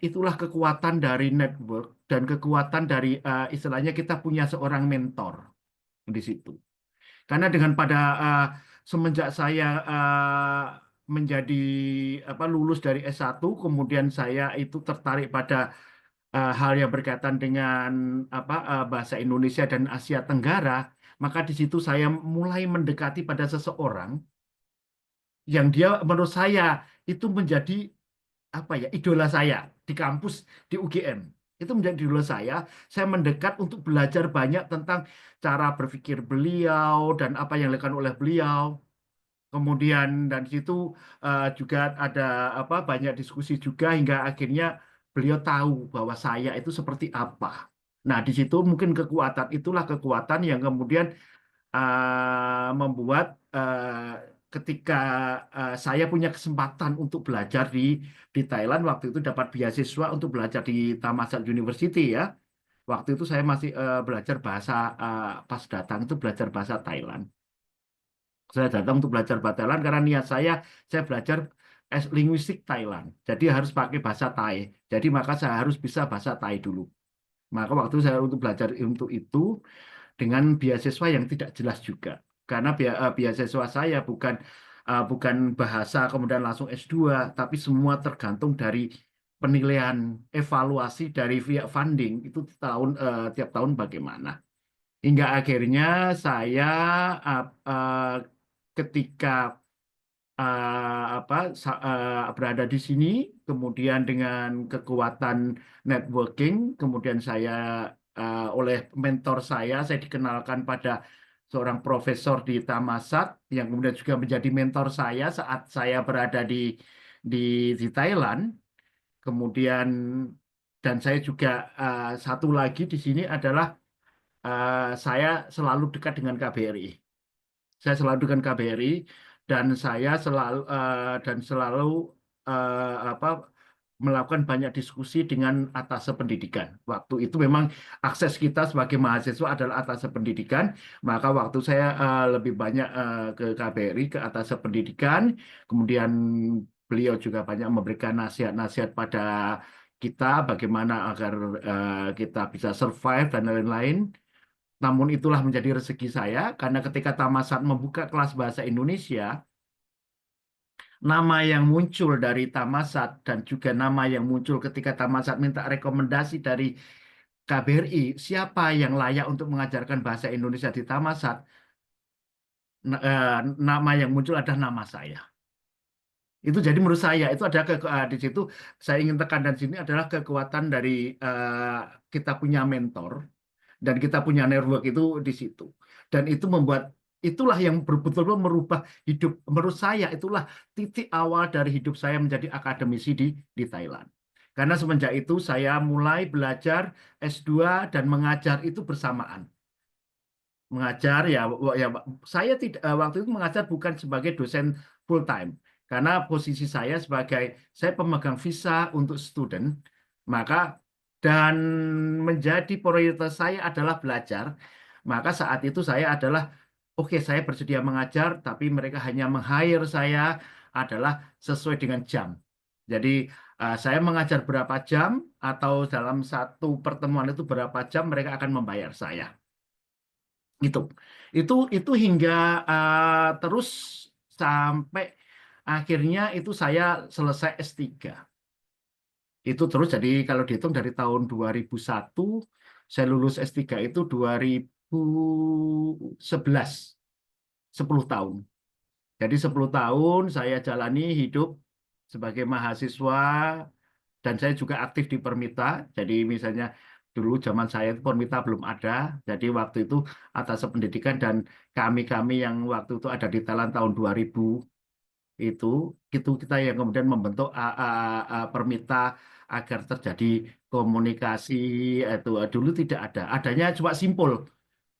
itulah kekuatan dari network dan kekuatan dari istilahnya kita punya seorang mentor di situ. Karena dengan pada semenjak saya menjadi lulus dari S1, kemudian saya itu tertarik pada hal yang berkaitan dengan bahasa Indonesia dan Asia Tenggara, maka di situ saya mulai mendekati pada seseorang yang dia menurut saya itu menjadi idola saya di kampus di UGM. Itu menjadi idola saya. Saya mendekat untuk belajar banyak tentang cara berpikir beliau dan apa yang dilakukan oleh beliau. Kemudian dan di situ juga ada banyak diskusi juga hingga akhirnya beliau tahu bahwa saya itu seperti apa. Nah, di situ mungkin itulah kekuatan yang kemudian membuat ketika saya punya kesempatan untuk belajar di Thailand, waktu itu dapat beasiswa untuk belajar di Thammasat University ya. Waktu itu saya masih belajar bahasa pas datang itu belajar bahasa Thailand. Saya datang untuk belajar bahasa Thailand karena niat saya belajar linguistik Thailand. Jadi harus pakai bahasa Thai. Jadi maka saya harus bisa bahasa Thai dulu. Maka waktu saya untuk belajar untuk itu dengan beasiswa yang tidak jelas juga. Karena beasiswa saya bukan bahasa kemudian langsung S2, tapi semua tergantung dari penilaian evaluasi dari via funding itu tiap tahun bagaimana. Hingga akhirnya saya ketika berada di sini, kemudian dengan kekuatan networking, kemudian saya oleh mentor saya dikenalkan pada seorang profesor di Thammasat yang kemudian juga menjadi mentor saya saat saya berada di Thailand. Kemudian dan saya juga satu lagi di sini adalah saya selalu dekat dengan KBRI. Saya selalu dengan KBRI dan saya selalu melakukan banyak diskusi dengan atas pendidikan. Waktu itu memang akses kita sebagai mahasiswa adalah atas pendidikan, maka waktu saya lebih banyak ke KBRI, ke atas pendidikan, kemudian beliau juga banyak memberikan nasihat-nasihat pada kita bagaimana agar kita bisa survive dan lain-lain. Namun itulah menjadi rezeki saya karena ketika Thammasat membuka kelas bahasa Indonesia, nama yang muncul dari Thammasat dan juga nama yang muncul ketika Thammasat minta rekomendasi dari KBRI, siapa yang layak untuk mengajarkan bahasa Indonesia di Thammasat, nama yang muncul adalah nama saya. Itu jadi menurut saya itu ada di situ saya ingin tekankan sini adalah kekuatan dari kita punya mentor dan kita punya network itu di situ. Dan itu itulah yang betul-betul merubah hidup. Menurut saya itulah titik awal dari hidup saya menjadi akademisi di Thailand. Karena semenjak itu saya mulai belajar S2 dan mengajar itu bersamaan. Mengajar ya saya tidak waktu itu mengajar bukan sebagai dosen full time. Karena posisi saya saya pemegang visa untuk student, maka dan menjadi prioritas saya adalah belajar, maka saat itu saya adalah oke, saya bersedia mengajar, tapi mereka hanya meng-hire saya adalah sesuai dengan jam. Jadi saya mengajar berapa jam atau dalam satu pertemuan itu berapa jam mereka akan membayar saya. Itu hingga terus sampai akhirnya itu saya selesai S3. Itu terus jadi kalau dihitung dari tahun 2001 saya lulus S3 itu 2011, 10 tahun. Jadi 10 tahun saya jalani hidup sebagai mahasiswa dan saya juga aktif di Permita. Jadi misalnya dulu zaman saya itu Permita belum ada. Jadi waktu itu atas pendidikan dan kami-kami yang waktu itu ada di Thailand tahun 2000 itu kita yang kemudian membentuk Permita agar terjadi komunikasi itu dulu tidak ada. Adanya cuma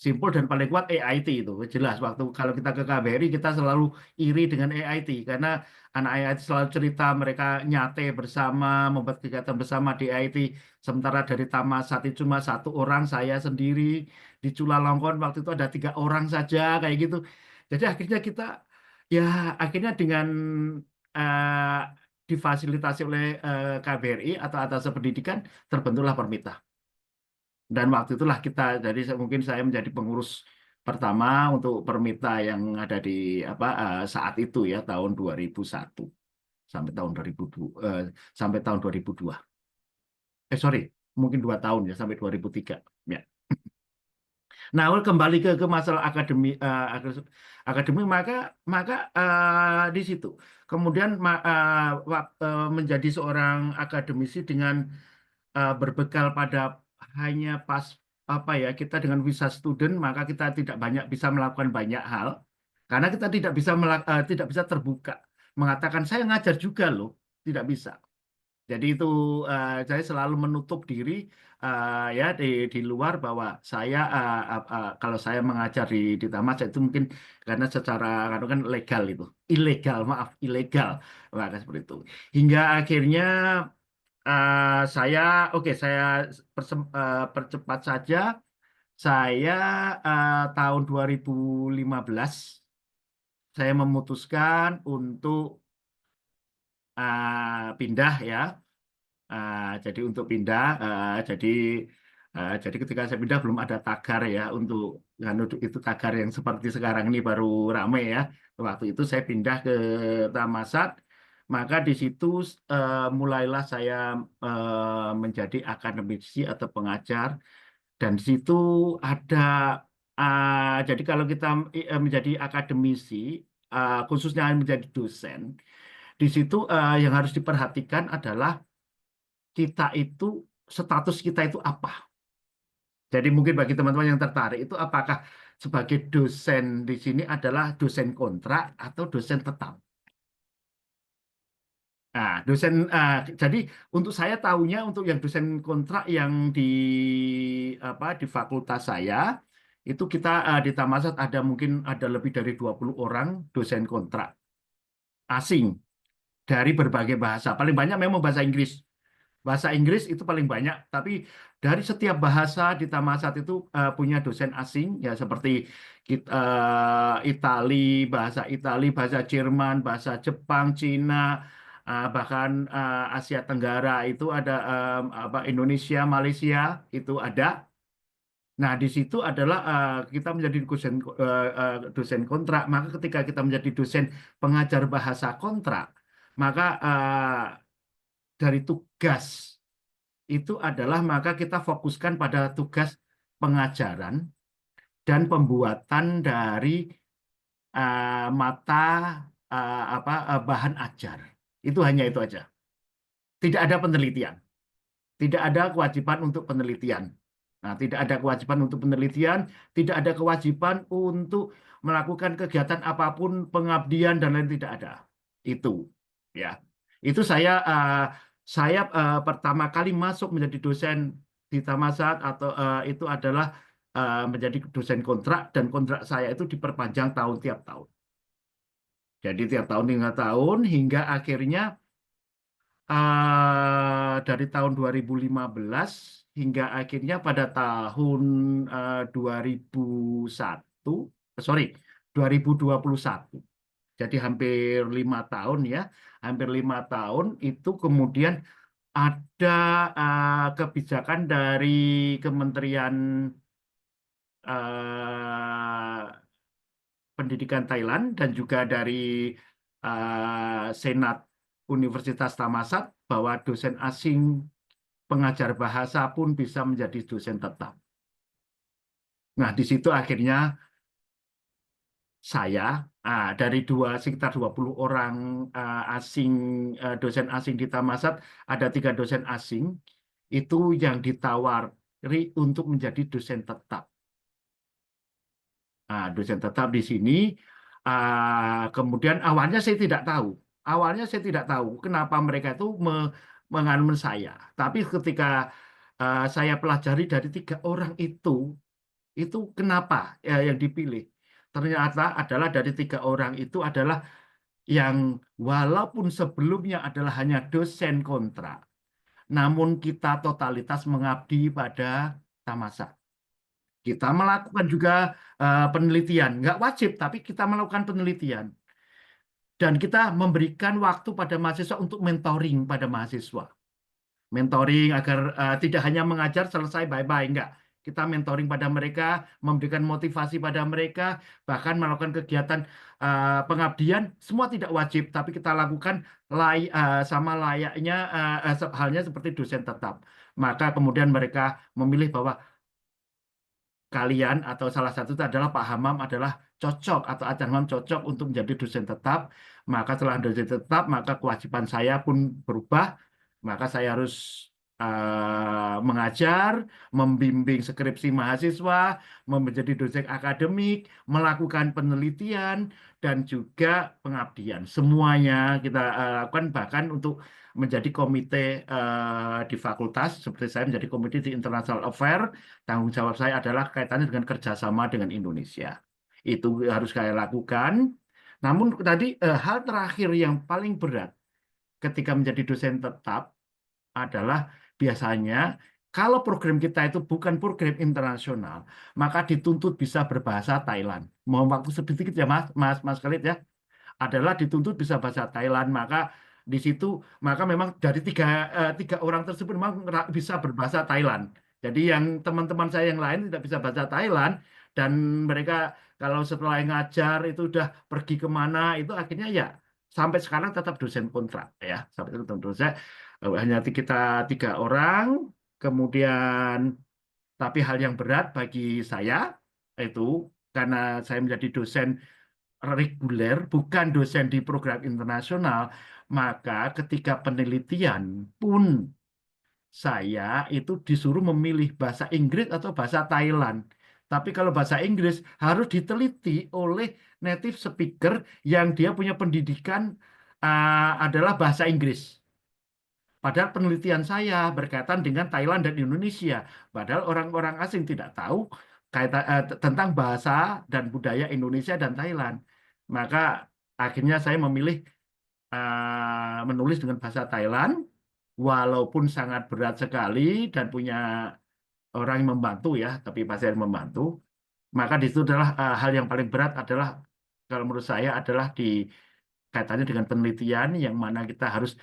Simpul dan paling kuat AIT itu jelas. Waktu kalau kita ke KBRI kita selalu iri dengan AIT karena anak AIT selalu cerita mereka nyate bersama, membuat kegiatan bersama di AIT. Sementara dari Tamasat itu cuma 1 orang, saya sendiri. Di Chulalongkorn waktu itu ada 3 orang saja kayak gitu. Jadi akhirnya kita ya akhirnya dengan eh, difasilitasi oleh KBRI atau atas pendidikan terbentuklah Permita. Dan waktu itulah kita, jadi mungkin saya menjadi pengurus pertama untuk Permita yang ada di saat itu ya tahun 2001 sampai tahun 2002 sampai tahun 2002. Sorry, mungkin 2 tahun ya sampai 2003. Ya. Nah, kembali ke masalah akademi maka maka di situ. Kemudian menjadi seorang akademisi dengan berbekal pada hanya pas kita dengan visa student maka kita tidak banyak bisa melakukan banyak hal karena kita tidak bisa terbuka mengatakan saya ngajar juga loh, tidak bisa. Jadi itu saya selalu menutup diri ya di luar bahwa saya kalau saya mengajar di Tamas itu mungkin karena secara kan legal itu ilegal, maaf, ilegal maka seperti itu hingga akhirnya saya percepat saja. Saya tahun 2015 saya memutuskan untuk pindah ya. Jadi untuk pindah, jadi ketika saya pindah belum ada tagar ya untuk itu tagar yang seperti sekarang ini baru ramai ya. Waktu itu saya pindah ke Tamasat, maka di situ mulailah saya menjadi akademisi atau pengajar, dan di situ ada jadi kalau kita menjadi akademisi, khususnya menjadi dosen, di situ yang harus diperhatikan adalah kita itu status kita itu apa. Jadi mungkin bagi teman-teman yang tertarik itu apakah sebagai dosen di sini adalah dosen kontrak atau dosen tetap. Nah, jadi untuk saya tahunya untuk yang dosen kontrak yang di fakultas saya itu kita di Tamasat ada mungkin ada lebih dari 20 orang dosen kontrak asing dari berbagai bahasa. Paling banyak memang bahasa Inggris. Bahasa Inggris itu paling banyak, tapi dari setiap bahasa di Tamasat itu punya dosen asing, ya seperti Itali, bahasa Jerman, bahasa Jepang, Cina, bahkan Asia Tenggara itu ada Indonesia, Malaysia itu ada. Nah, di situ adalah kita menjadi dosen kontrak. Maka ketika kita menjadi dosen pengajar bahasa kontrak, maka dari tugas itu adalah maka kita fokuskan pada tugas pengajaran dan pembuatan dari mata bahan ajar. Itu hanya itu aja. Tidak ada penelitian. Tidak ada kewajiban untuk penelitian. Nah, tidak ada kewajiban untuk penelitian, tidak ada kewajiban untuk melakukan kegiatan apapun, pengabdian dan lain tidak ada. Itu, ya. Itu saya pertama kali masuk menjadi dosen di Tamasat atau itu adalah menjadi dosen kontrak, dan kontrak saya itu diperpanjang tiap tahun. Jadi tiap tahun 3 tahun hingga akhirnya dari tahun 2015 hingga akhirnya pada tahun 2001, sorry 2021. Jadi hampir 5 tahun ya, hampir 5 tahun itu kemudian ada kebijakan dari Kementerian Pendidikan Thailand dan juga dari Senat Universitas Tamasat bahwa dosen asing pengajar bahasa pun bisa menjadi dosen tetap. Nah, di situ akhirnya saya dari sekitar 20 orang dosen asing di Tamasat, ada 3 dosen asing itu yang ditawari untuk menjadi dosen tetap. Dosen tetap di sini, kemudian awalnya saya tidak tahu. Awalnya saya tidak tahu kenapa mereka itu menganumen saya. Tapi ketika saya pelajari dari 3 orang itu, Itu kenapa ya, yang dipilih? Ternyata adalah dari 3 orang itu adalah yang walaupun sebelumnya adalah hanya dosen kontrak, namun kita totalitas mengabdi pada Tamasa. Kita melakukan juga penelitian, nggak wajib, tapi kita melakukan penelitian. Dan kita memberikan waktu pada mahasiswa untuk mentoring pada mahasiswa. Mentoring agar tidak hanya mengajar selesai bye-bye, enggak. Kita mentoring pada mereka, memberikan motivasi pada mereka, bahkan melakukan kegiatan pengabdian, semua tidak wajib, tapi kita lakukan sama layaknya halnya seperti dosen tetap. Maka kemudian mereka memilih bahwa kalian atau salah satu itu adalah Pak Hamam adalah cocok atau Acan Hamam cocok untuk menjadi dosen tetap. Maka setelah dosen tetap, maka kewajiban saya pun berubah. Maka saya harus mengajar, membimbing skripsi mahasiswa, menjadi dosen akademik, melakukan penelitian, dan juga pengabdian. Semuanya kita lakukan bahkan untuk menjadi komite di fakultas, seperti saya menjadi komite di International Affairs. Tanggung jawab saya adalah kaitannya dengan kerjasama dengan Indonesia. Itu harus saya lakukan. Namun tadi hal terakhir yang paling berat ketika menjadi dosen tetap adalah biasanya kalau program kita itu bukan program internasional, maka dituntut bisa berbahasa Thailand. Mohon waktu sedikit ya Mas Khalid ya, adalah dituntut bisa bahasa Thailand. Maka di situ maka memang dari 3 orang tersebut memang bisa berbahasa Thailand. Jadi yang teman-teman saya yang lain tidak bisa bahasa Thailand, dan mereka kalau setelah ngajar itu udah pergi kemana itu akhirnya ya sampai sekarang tetap dosen kontrak ya, sampai tetap dosen. Hanya kita 3 orang. Kemudian tapi hal yang berat bagi saya itu karena saya menjadi dosen reguler, bukan dosen di program internasional, maka ketika penelitian pun saya itu disuruh memilih bahasa Inggris atau bahasa Thailand. Tapi kalau bahasa Inggris harus diteliti oleh native speaker yang dia punya pendidikan adalah bahasa Inggris. Padahal penelitian saya berkaitan dengan Thailand dan Indonesia. Padahal orang-orang asing tidak tahu tentang bahasa dan budaya Indonesia dan Thailand. Maka akhirnya saya memilih menulis dengan bahasa Thailand, walaupun sangat berat sekali dan punya orang yang membantu ya, tapi pasti yang membantu. Maka di situ adalah hal yang paling berat adalah kalau menurut saya adalah di kaitannya dengan penelitian yang mana kita harus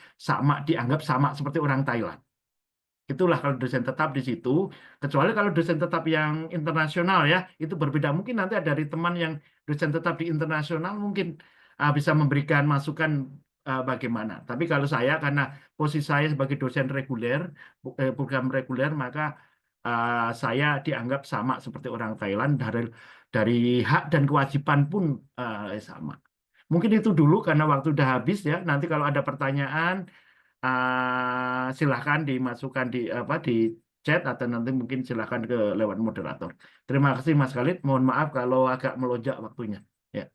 dianggap sama seperti orang Thailand. Itulah kalau dosen tetap di situ. Kecuali kalau dosen tetap yang internasional ya, itu berbeda. Mungkin nanti ada dari teman yang dosen tetap di internasional mungkin bisa memberikan masukan bagaimana. Tapi kalau saya karena posisi saya sebagai dosen reguler, program reguler, maka saya dianggap sama seperti orang Thailand dari hak dan kewajiban pun sama. Mungkin itu dulu karena waktu udah habis ya. Nanti kalau ada pertanyaan silahkan dimasukkan di chat atau nanti mungkin silahkan lewat moderator. Terima kasih Mas Khalid. Mohon maaf kalau agak melonjak waktunya. Ya.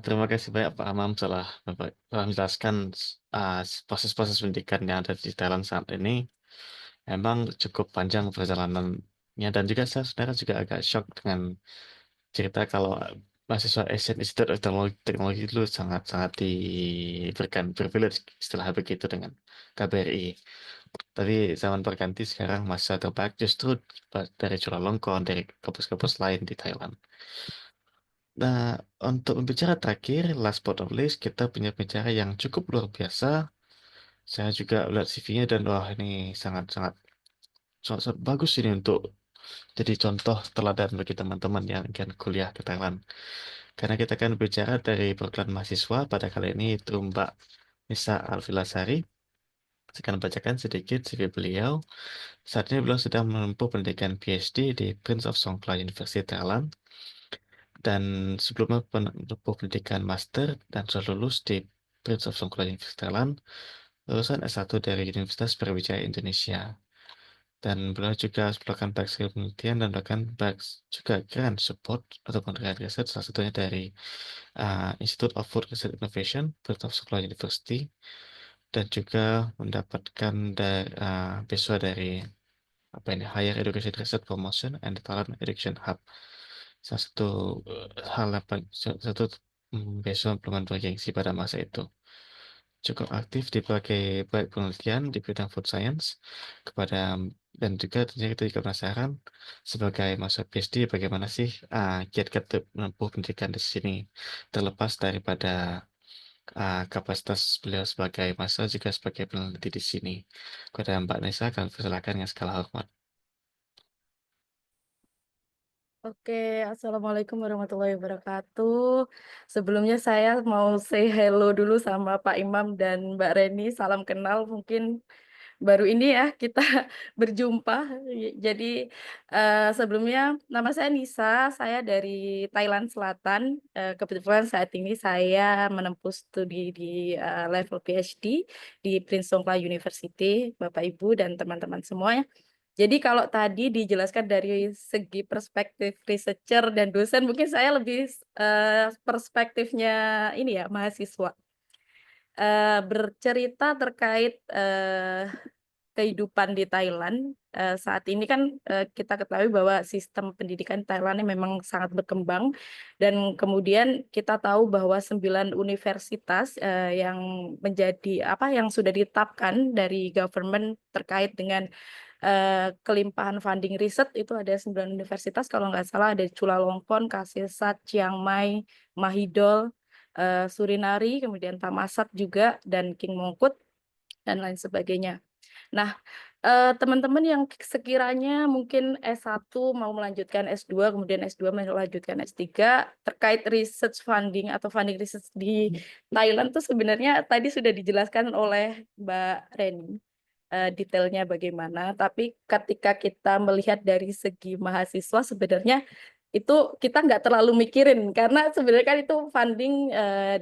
Terima kasih banyak Pak Amam telah menjelaskan proses-proses pendidikan yang ada di Thailand saat ini. Memang cukup panjang perjalanannya dan juga saya sebenarnya juga agak shock dengan cerita kalau mahasiswa Asian Institute of Technology itu sangat-sangat diberikan privilege istilah begitu dengan KBRI. Tapi zaman berganti sekarang masa terbaik justru dari Chulalongkorn, dari kampus-kampus lain di Thailand. Nah, untuk pembicara terakhir, last but not least, kita punya pembicara yang cukup luar biasa. Saya juga lihat CV-nya dan wah ini sangat-sangat bagus ini untuk jadi contoh teladan bagi teman-teman yang akan kuliah ke Thailand. Karena kita akan bicara dari program mahasiswa pada kali ini itu Mbak Nisa Alfilasari. Saya akan bacakan sedikit CV beliau. Saat ini beliau sedang menempuh pendidikan PhD di Prince of Songkhla University Thailand. Dan sebelumnya menempuh pendidikan master dan sudah lulus di Prince of Songkhla University Thailand. Lulusan S1 dari Universitas Brawijaya Indonesia. Dan beliau juga melakukan backskill penelitian dan melakukan juga grant support ataupun grant research salah satunya dari Institute of Food Research Innovation, Prince of Songkhla University, dan juga mendapatkan beasiswa dari apa ini, Higher Education Research Promotion and Talent Education Hub. Salah satu hal apa, satu beasiswa pengembangan bergengsi pada masa itu. Cukup aktif di berbagai proyek penelitian di bidang food science dan juga tentunya kita juga penasaran sebagai mahasiswa PhD bagaimana sih kiat-kiat menempuh pendidikan di sini, terlepas daripada kapasitas beliau sebagai mahasiswa juga sebagai peneliti di sini. Kepada Mbak Nesa kami persilakan dengan segala hormat. Oke, Assalamualaikum warahmatullahi wabarakatuh. Sebelumnya saya mau say hello dulu sama Pak Imam dan Mbak Reni. Salam kenal, mungkin baru ini ya kita berjumpa. Jadi sebelumnya nama saya Nisa, saya dari Thailand Selatan. Kebetulan saat ini saya menempuh studi di level PhD di Prince Songkla University, Bapak Ibu dan teman-teman semuanya. Jadi kalau tadi dijelaskan dari segi perspektif researcher dan dosen, mungkin saya lebih perspektifnya ini ya mahasiswa. Bercerita terkait kehidupan di Thailand. Saat ini kan kita ketahui bahwa sistem pendidikan Thailand ini memang sangat berkembang dan kemudian kita tahu bahwa 9 universitas yang menjadi yang sudah ditetapkan dari government terkait dengan kelimpahan funding riset itu ada 9 universitas kalau nggak salah, ada Chulalongkorn, Kasetsart, Chiang Mai, Mahidol, Surinari, kemudian Thammasat juga dan King Mongkut dan lain sebagainya. Nah, teman-teman yang sekiranya mungkin S1 mau melanjutkan S2, kemudian S2 melanjutkan S3, terkait research funding atau funding research di Thailand itu sebenarnya tadi sudah dijelaskan oleh Mbak Reni detailnya bagaimana, tapi ketika kita melihat dari segi mahasiswa sebenarnya itu kita nggak terlalu mikirin karena sebenarnya kan itu funding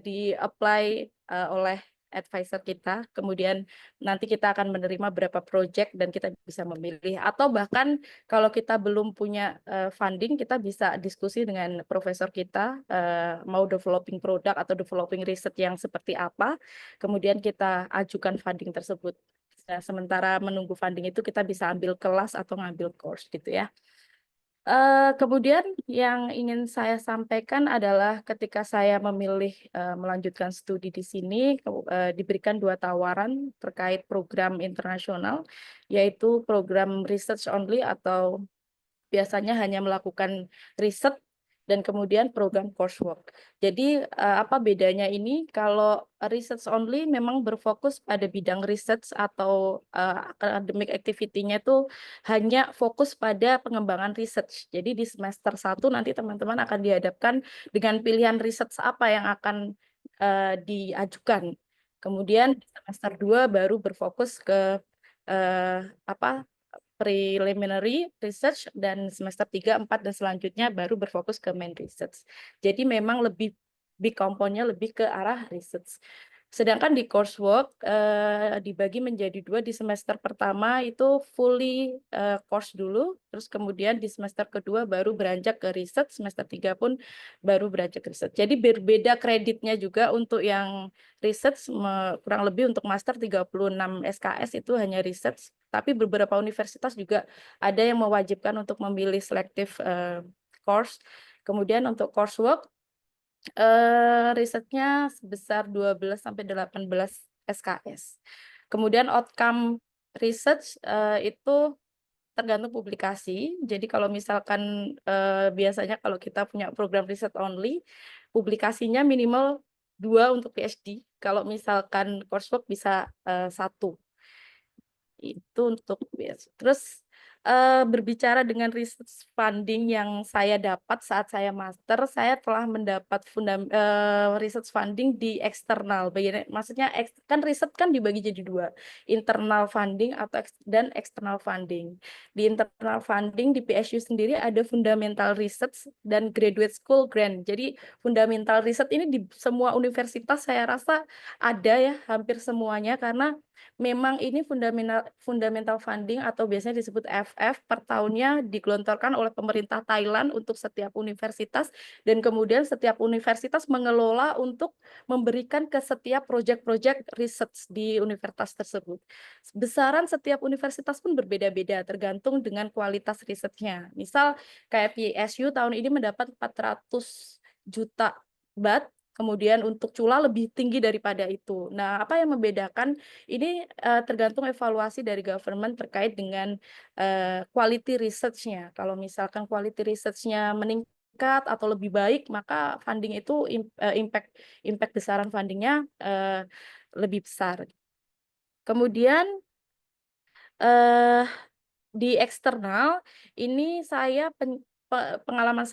di-apply oleh advisor kita, kemudian nanti kita akan menerima berapa project dan kita bisa memilih. Atau bahkan kalau kita belum punya funding, kita bisa diskusi dengan profesor kita, mau developing product atau developing research yang seperti apa, kemudian kita ajukan funding tersebut. Nah, sementara menunggu funding itu kita bisa ambil kelas atau ngambil course gitu ya. Kemudian yang ingin saya sampaikan adalah ketika saya memilih melanjutkan studi di sini, diberikan 2 tawaran terkait program internasional, yaitu program research only atau biasanya hanya melakukan riset dan kemudian program coursework. Jadi apa bedanya ini? Kalau research only memang berfokus pada bidang research atau academic activity-nya itu hanya fokus pada pengembangan research. Jadi di semester 1 nanti teman-teman akan dihadapkan dengan pilihan research apa yang akan diajukan. Kemudian di semester 2 baru berfokus ke preliminary research dan semester 3, 4 dan selanjutnya baru berfokus ke main research. Jadi memang lebih big component-nya lebih ke arah research. Sedangkan di coursework dibagi menjadi 2, di semester pertama itu fully course dulu, terus kemudian di semester kedua baru beranjak ke research, semester 3 pun baru beranjak ke research. Jadi berbeda kreditnya juga untuk yang research, kurang lebih untuk master 36 SKS itu hanya research, tapi beberapa universitas juga ada yang mewajibkan untuk memilih selective course. Kemudian untuk coursework risetnya sebesar 12 sampai 18 SKS. Kemudian outcome research itu tergantung publikasi. Jadi kalau misalkan biasanya kalau kita punya program riset only, publikasinya minimal 2 untuk PhD. Kalau misalkan coursework bisa 1. Itu untuk terus berbicara dengan research funding yang saya dapat saat saya master, saya telah mendapat research funding di eksternal. Maksudnya kan riset kan dibagi jadi 2, internal funding dan external funding. Di internal funding di PSU sendiri ada fundamental research dan graduate school grant. Jadi fundamental research ini di semua universitas saya rasa ada ya, hampir semuanya, karena memang ini fundamental funding atau biasanya disebut TFF per tahunnya digelontorkan oleh pemerintah Thailand untuk setiap universitas, dan kemudian setiap universitas mengelola untuk memberikan ke setiap proyek-proyek research di universitas tersebut. Besaran setiap universitas pun berbeda-beda tergantung dengan kualitas risetnya. Misal kayak PSU tahun ini mendapat 400 juta baht, kemudian untuk Cula lebih tinggi daripada itu. Nah, apa yang membedakan ini tergantung evaluasi dari government terkait dengan quality research-nya. Kalau misalkan quality research-nya meningkat atau lebih baik, maka funding itu impact besaran fundingnya lebih besar. Kemudian di eksternal ini saya pengalaman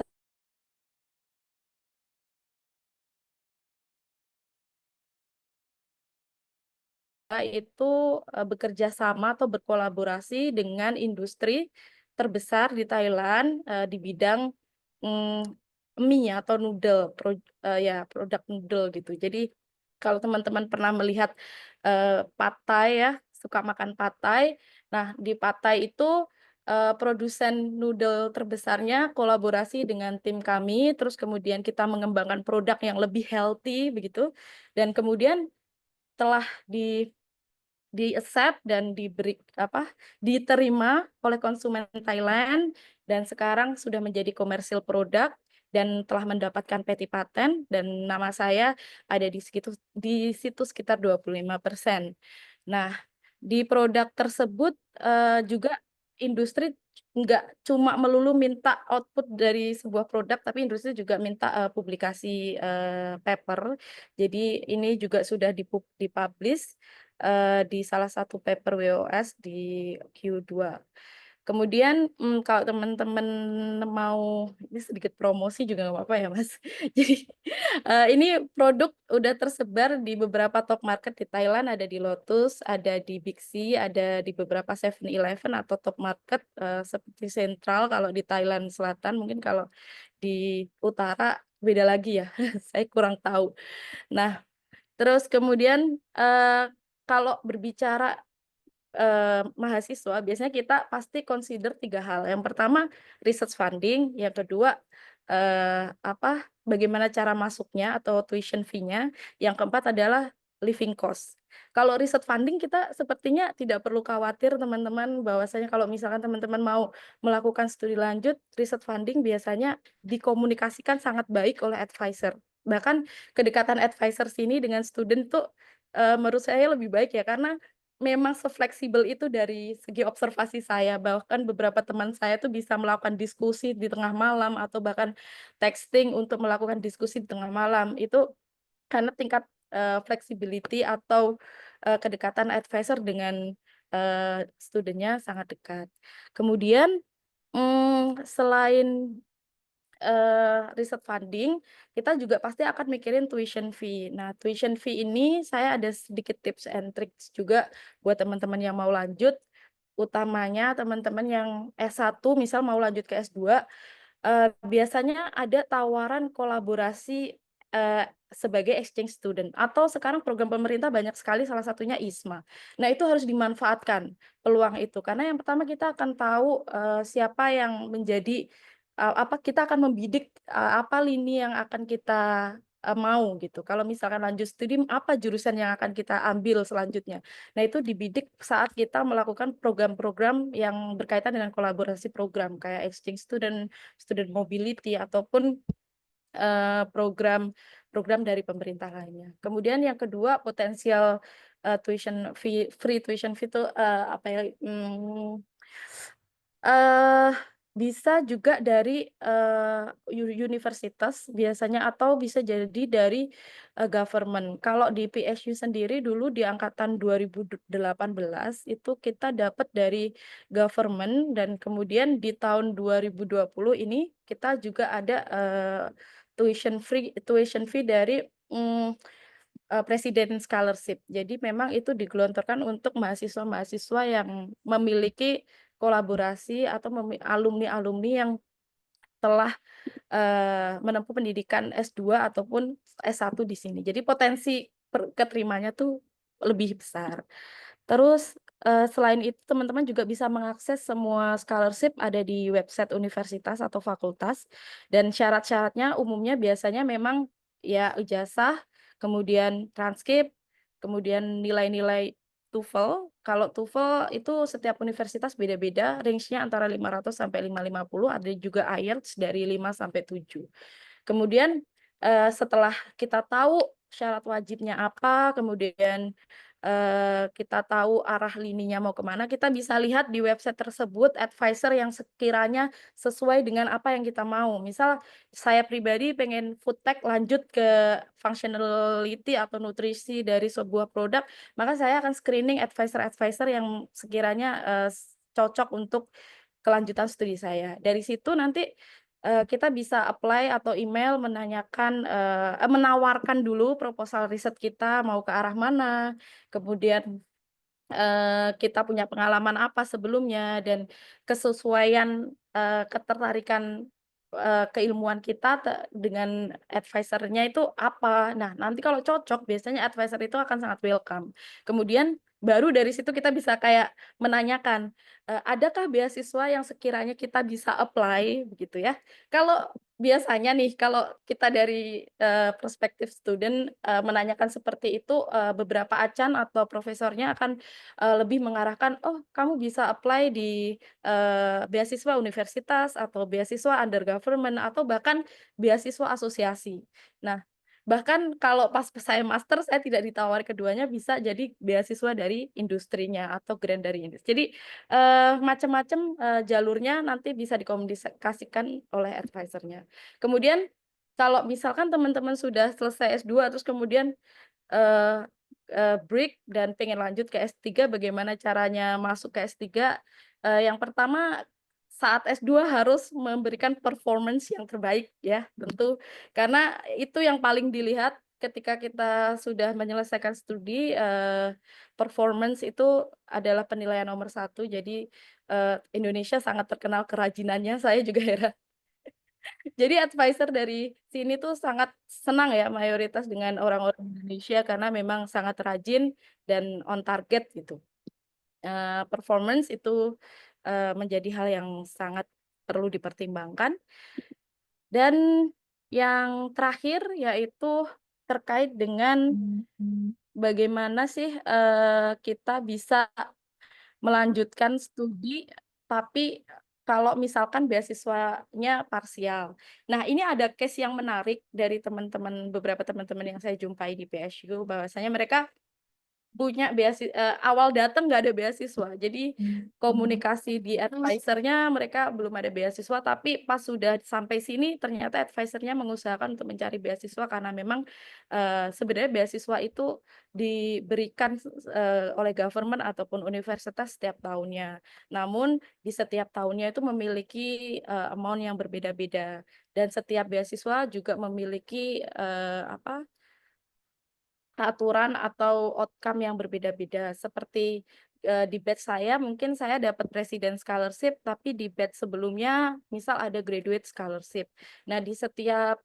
itu bekerja sama atau berkolaborasi dengan industri terbesar di Thailand di bidang mie atau noodle, produk noodle gitu. Jadi kalau teman-teman pernah melihat pad thai ya, suka makan pad thai. Nah, di pad thai itu produsen noodle terbesarnya kolaborasi dengan tim kami, terus kemudian kita mengembangkan produk yang lebih healthy begitu, dan kemudian telah di-accept dan diterima oleh konsumen Thailand, dan sekarang sudah menjadi komersil produk dan telah mendapatkan PT paten, dan nama saya ada di situ sekitar 25%. Nah, di produk tersebut juga industri nggak cuma melulu minta output dari sebuah produk, tapi industri juga minta publikasi paper. Jadi ini juga sudah dipublish di salah satu paper WOS di Q2. Kemudian kalau teman-teman mau, ini sedikit promosi juga nggak apa-apa ya Mas. Jadi ini produk udah tersebar di beberapa top market di Thailand, ada di Lotus, ada di Big C, ada di beberapa 7-Eleven atau top market seperti Central kalau di Thailand Selatan, mungkin kalau di utara beda lagi ya, saya kurang tahu. Nah, terus kemudian kalau berbicara mahasiswa, biasanya kita pasti consider 3 hal. Yang pertama research funding, yang kedua bagaimana cara masuknya atau tuition fee-nya, yang keempat adalah living cost. Kalau research funding kita sepertinya tidak perlu khawatir teman-teman, bahwasanya kalau misalkan teman-teman mau melakukan studi lanjut, research funding biasanya dikomunikasikan sangat baik oleh advisor. Bahkan kedekatan advisor sini dengan student tuh menurut saya lebih baik ya, karena memang sefleksibel itu dari segi observasi saya. Bahkan beberapa teman saya tuh bisa melakukan diskusi di tengah malam atau bahkan texting untuk melakukan diskusi di tengah malam. Itu karena tingkat flexibility atau kedekatan advisor dengan studentnya sangat dekat. Kemudian selain riset funding, kita juga pasti akan mikirin tuition fee. Nah, tuition fee ini saya ada sedikit tips and tricks juga buat teman-teman yang mau lanjut, utamanya teman-teman yang S1 misal mau lanjut ke S2, biasanya ada tawaran kolaborasi sebagai exchange student, atau sekarang program pemerintah banyak sekali, salah satunya ISMA. Nah, itu harus dimanfaatkan peluang itu, karena yang pertama kita akan tahu siapa yang menjadi kita akan membidik apa lini yang akan kita mau gitu. Kalau misalkan lanjut studi, apa jurusan yang akan kita ambil selanjutnya. Nah, itu dibidik saat kita melakukan program-program yang berkaitan dengan kolaborasi program kayak exchange student, student mobility, ataupun program dari pemerintah lainnya. Kemudian yang kedua, potensial free tuition fee itu bisa juga dari universitas biasanya, atau bisa jadi dari government. Kalau di PSU sendiri dulu di angkatan 2018 itu kita dapat dari government, dan kemudian di tahun 2020 ini kita juga ada tuition fee dari Presiden Scholarship. Jadi memang itu digelontorkan untuk mahasiswa-mahasiswa yang memiliki kolaborasi atau alumni-alumni yang telah menempuh pendidikan S2 ataupun S1 di sini. Jadi potensi keterimanya tuh lebih besar. Terus Selain itu teman-teman juga bisa mengakses semua scholarship ada di website universitas atau fakultas, dan syarat-syaratnya umumnya biasanya memang ya ijazah, kemudian transkrip, kemudian nilai-nilai TOEFL. Kalau TOEFL itu setiap universitas beda-beda, range-nya antara 500 sampai 550, ada juga IELTS dari 5 sampai 7. Kemudian, setelah kita tahu syarat wajibnya apa, kemudian, kita tahu arah lininya mau kemana, kita bisa lihat di website tersebut advisor yang sekiranya sesuai dengan apa yang kita mau. Misal saya pribadi pengen food tech lanjut ke functionality atau nutrisi dari sebuah produk, maka saya akan screening advisor-advisor yang sekiranya, cocok untuk kelanjutan studi saya. Dari situ nanti kita bisa apply atau email menanyakan, menawarkan dulu proposal riset kita mau ke arah mana, kemudian, kita punya pengalaman apa sebelumnya, dan kesesuaian, ketertarikan, keilmuan kita dengan advisor-nya itu apa. Nah, nanti kalau cocok biasanya advisor itu akan sangat welcome. Kemudian baru dari situ kita bisa kayak menanyakan, adakah beasiswa yang sekiranya kita bisa apply, begitu ya. Kalau biasanya nih, kalau kita dari, perspektif student, menanyakan seperti itu, beberapa acan atau profesornya akan, lebih mengarahkan, "Oh, kamu bisa apply di, beasiswa universitas atau beasiswa under government atau bahkan beasiswa asosiasi." Nah, bahkan kalau pas saya master, saya tidak ditawari keduanya, bisa jadi beasiswa dari industrinya atau grant dari industri. Jadi, macam-macam, jalurnya nanti bisa dikomunikasikan oleh advisor-nya. Kemudian kalau misalkan teman-teman sudah selesai S2 terus kemudian, eee break dan pengen lanjut ke S3, bagaimana caranya masuk ke S3, yang pertama saat S2 harus memberikan performance yang terbaik ya, tentu. Karena itu yang paling dilihat ketika kita sudah menyelesaikan studi, performance itu adalah penilaian nomor satu. Jadi, Indonesia sangat terkenal kerajinannya, saya juga heran. Jadi advisor dari sini tuh sangat senang ya mayoritas dengan orang-orang Indonesia karena memang sangat rajin dan on target gitu. Performance itu, menjadi hal yang sangat perlu dipertimbangkan. Dan yang terakhir yaitu terkait dengan bagaimana sih, kita bisa melanjutkan studi, tapi kalau misalkan beasiswanya parsial. Nah, ini ada case yang menarik dari beberapa teman-teman yang saya jumpai di PSU, bahwasanya mereka punya awal datang nggak ada beasiswa. Jadi komunikasi di advisor-nya mereka belum ada beasiswa, tapi pas sudah sampai sini ternyata advisor-nya mengusahakan untuk mencari beasiswa karena memang, sebenarnya beasiswa itu diberikan, oleh government ataupun universitas setiap tahunnya. Namun di setiap tahunnya itu memiliki, amount yang berbeda-beda dan setiap beasiswa juga memiliki, aturan atau outcome yang berbeda-beda. Seperti, di batch saya mungkin saya dapat President Scholarship, tapi di batch sebelumnya misal ada Graduate Scholarship. Nah, di setiap,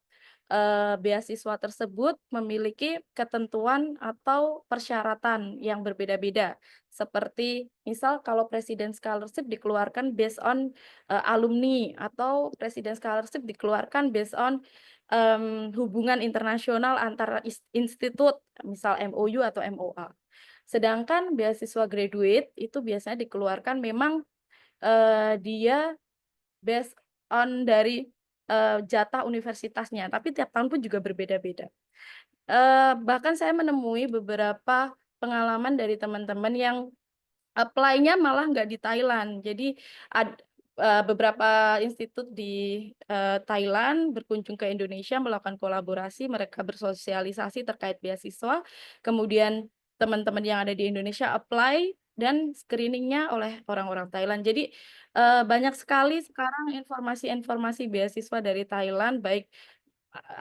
beasiswa tersebut memiliki ketentuan atau persyaratan yang berbeda-beda. Seperti misal kalau President Scholarship dikeluarkan based on, alumni atau President Scholarship dikeluarkan based on hubungan internasional antara institut, misal MOU atau MOA. Sedangkan beasiswa graduate itu biasanya dikeluarkan memang, dia based on dari, jatah universitasnya, tapi tiap tahun pun juga berbeda-beda. Bahkan saya menemui beberapa pengalaman dari teman-teman yang apply-nya malah nggak di Thailand. Jadi beberapa institut di, Thailand berkunjung ke Indonesia melakukan kolaborasi, mereka bersosialisasi terkait beasiswa, kemudian teman-teman yang ada di Indonesia apply dan screening-nya oleh orang-orang Thailand. Jadi, banyak sekali sekarang informasi-informasi beasiswa dari Thailand, baik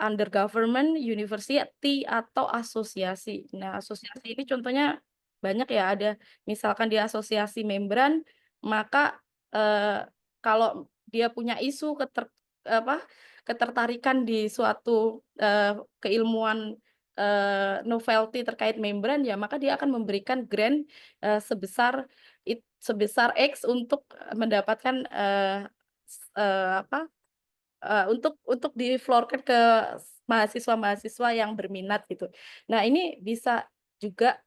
under government, university, atau asosiasi. Nah, asosiasi ini contohnya banyak ya, ada misalkan di asosiasi membran, maka, kalau dia punya isu ketertarikan di suatu, keilmuan novelty terkait membran, ya maka dia akan memberikan grant sebesar sebesar X untuk mendapatkan apa untuk diflorkan ke mahasiswa-mahasiswa yang berminat gitu. Nah, ini bisa juga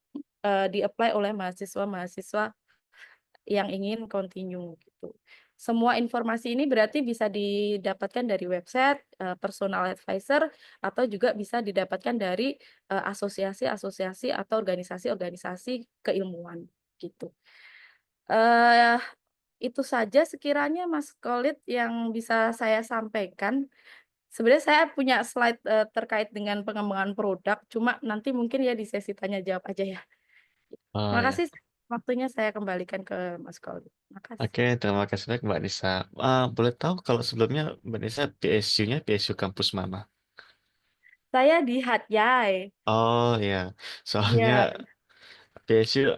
di-apply oleh mahasiswa-mahasiswa yang ingin continue gitu. Semua informasi ini berarti bisa didapatkan dari website personal advisor atau juga bisa didapatkan dari asosiasi-asosiasi atau organisasi-organisasi keilmuan gitu. Eh, itu saja sekiranya Mas Khalid yang bisa saya sampaikan. Sebenarnya saya punya slide terkait dengan pengembangan produk, cuma nanti mungkin ya di sesi tanya jawab aja ya. Oh ya. Makasih, waktunya saya kembalikan ke Mas Khalid. Makasih. Oke, terima kasih banyak Mbak Nisa. Boleh tahu kalau sebelumnya Mbak Nisa PSU-nya PSU kampus mana? Saya di Hatyai. Oh ya, soalnya Iya, PSU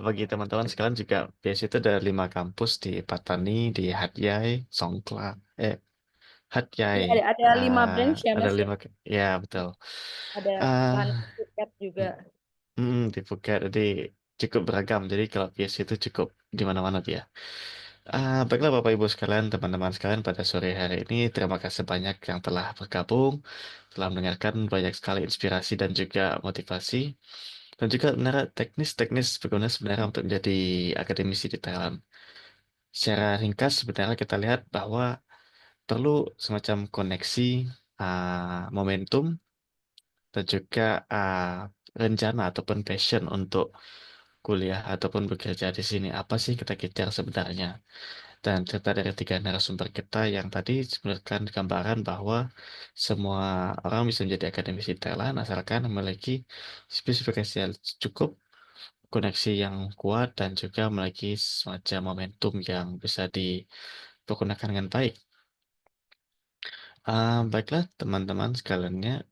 bagi teman-teman sekalian juga PSU itu ada 5 kampus di Patani, di Hatyai, Songkla, Hatyai. iya ada 5 branch ya Ada Mas ya. 5, ya betul. Ada Ah, Tan Phuket juga. di Phuket, jadi cukup beragam. Jadi kalau PSU itu cukup di mana-mana dia. Baiklah Bapak Ibu sekalian, teman-teman sekalian pada sore hari ini terima kasih banyak yang telah bergabung, telah mendengarkan banyak sekali inspirasi dan juga motivasi, dan juga benar teknis-teknis bagaimana sebenarnya untuk menjadi akademisi di Thailand. Secara ringkas sebenarnya kita lihat bahwa perlu semacam koneksi, momentum, dan juga rencana ataupun passion untuk kuliah ataupun bekerja di sini. Apa sih kita kejar sebenarnya? Dan cerita dari 3 narasumber kita yang tadi memberikan gambaran bahwa semua orang bisa menjadi akademisi Thailand asalkan memiliki spesifikasi yang cukup, koneksi yang kuat, dan juga memiliki semacam momentum yang bisa dipergunakan dengan baik. Baiklah teman-teman sekaliannya,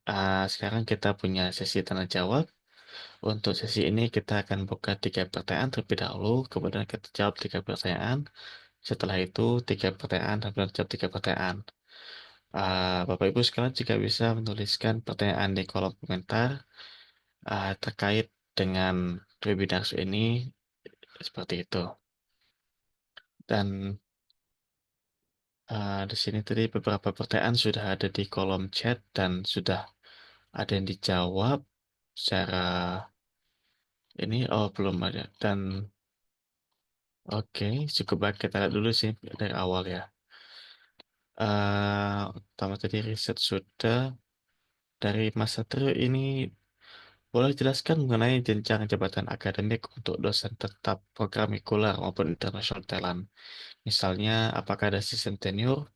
sekarang kita punya sesi tanya jawab. Untuk sesi ini kita akan buka 3 pertanyaan terlebih dahulu, kemudian kita jawab 3 pertanyaan. Setelah itu 3 pertanyaan dan kemudian jawab 3 pertanyaan. Bapak Ibu sekalian juga bisa menuliskan pertanyaan di kolom komentar terkait dengan webinar ini seperti itu. Dan di sini tadi beberapa pertanyaan sudah ada di kolom chat dan sudah ada yang dijawab secara ini. Oh, belum ada. Dan oke, cukup baik kita lihat dulu sih dari awal ya. Pertama tadi riset sudah dari Mas Satrio ini. Boleh jelaskan mengenai jenjang jabatan akademik untuk dosen tetap programikular maupun internasional Thailand. Misalnya, apakah ada sistem tenure?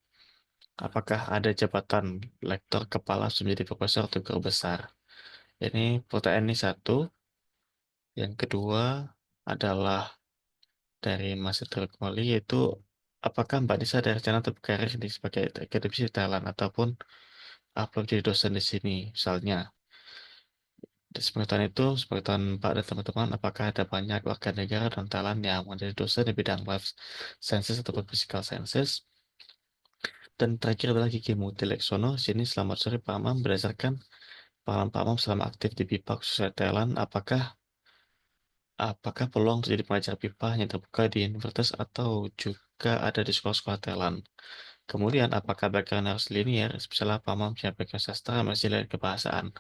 Apakah ada jabatan lektor kepala sebelum menjadi profesor atau guru besar? Ini pertanyaan ini satu. Yang kedua adalah dari Mas Setio kembali, yaitu apakah Mbak Nisa ada rencana untuk berkarir di sebagai akademisi di Thailand ataupun belum jadi dosen di sini, misalnya. Di sepengetahuan itu, sepengetahuan Pak dan teman-teman, apakah ada banyak warga negara dan Thailand yang menjadi dosen di bidang life sciences ataupun physical sciences? Dan terakhir adalah Kiki Muti Leksono. Sini selamat sore Pak Amam. Berdasarkan pengalaman Pak Amam selama aktif di BIPA khususnya Thailand, apakah peluang untuk jadi pengajar BIPA hanya terbuka di universitas atau juga ada di sekolah-sekolah Thailand? Kemudian, apakah background harus linear? Misalnya Pak Amam siapa background sastra, masih lain kebahasaan?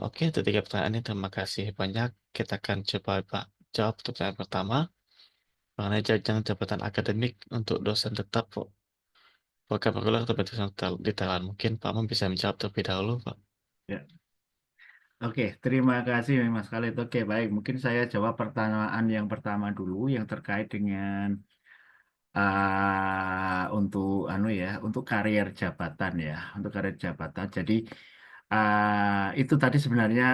Oke, untuk 3 pertanyaan ini terima kasih banyak. Kita akan coba Pak jawab untuk pertanyaan pertama mengenai jenjang jabatan akademik untuk dosen tetap program reguler atau dosen di Thailand. Mungkin Pak Mam bisa menjawab terlebih dahulu, Pak. Ya. Oke, terima kasih Mas Khalid. Oke, baik. Mungkin saya jawab pertanyaan yang pertama dulu yang terkait dengan untuk untuk karier jabatan ya, untuk karier jabatan. Jadi itu tadi sebenarnya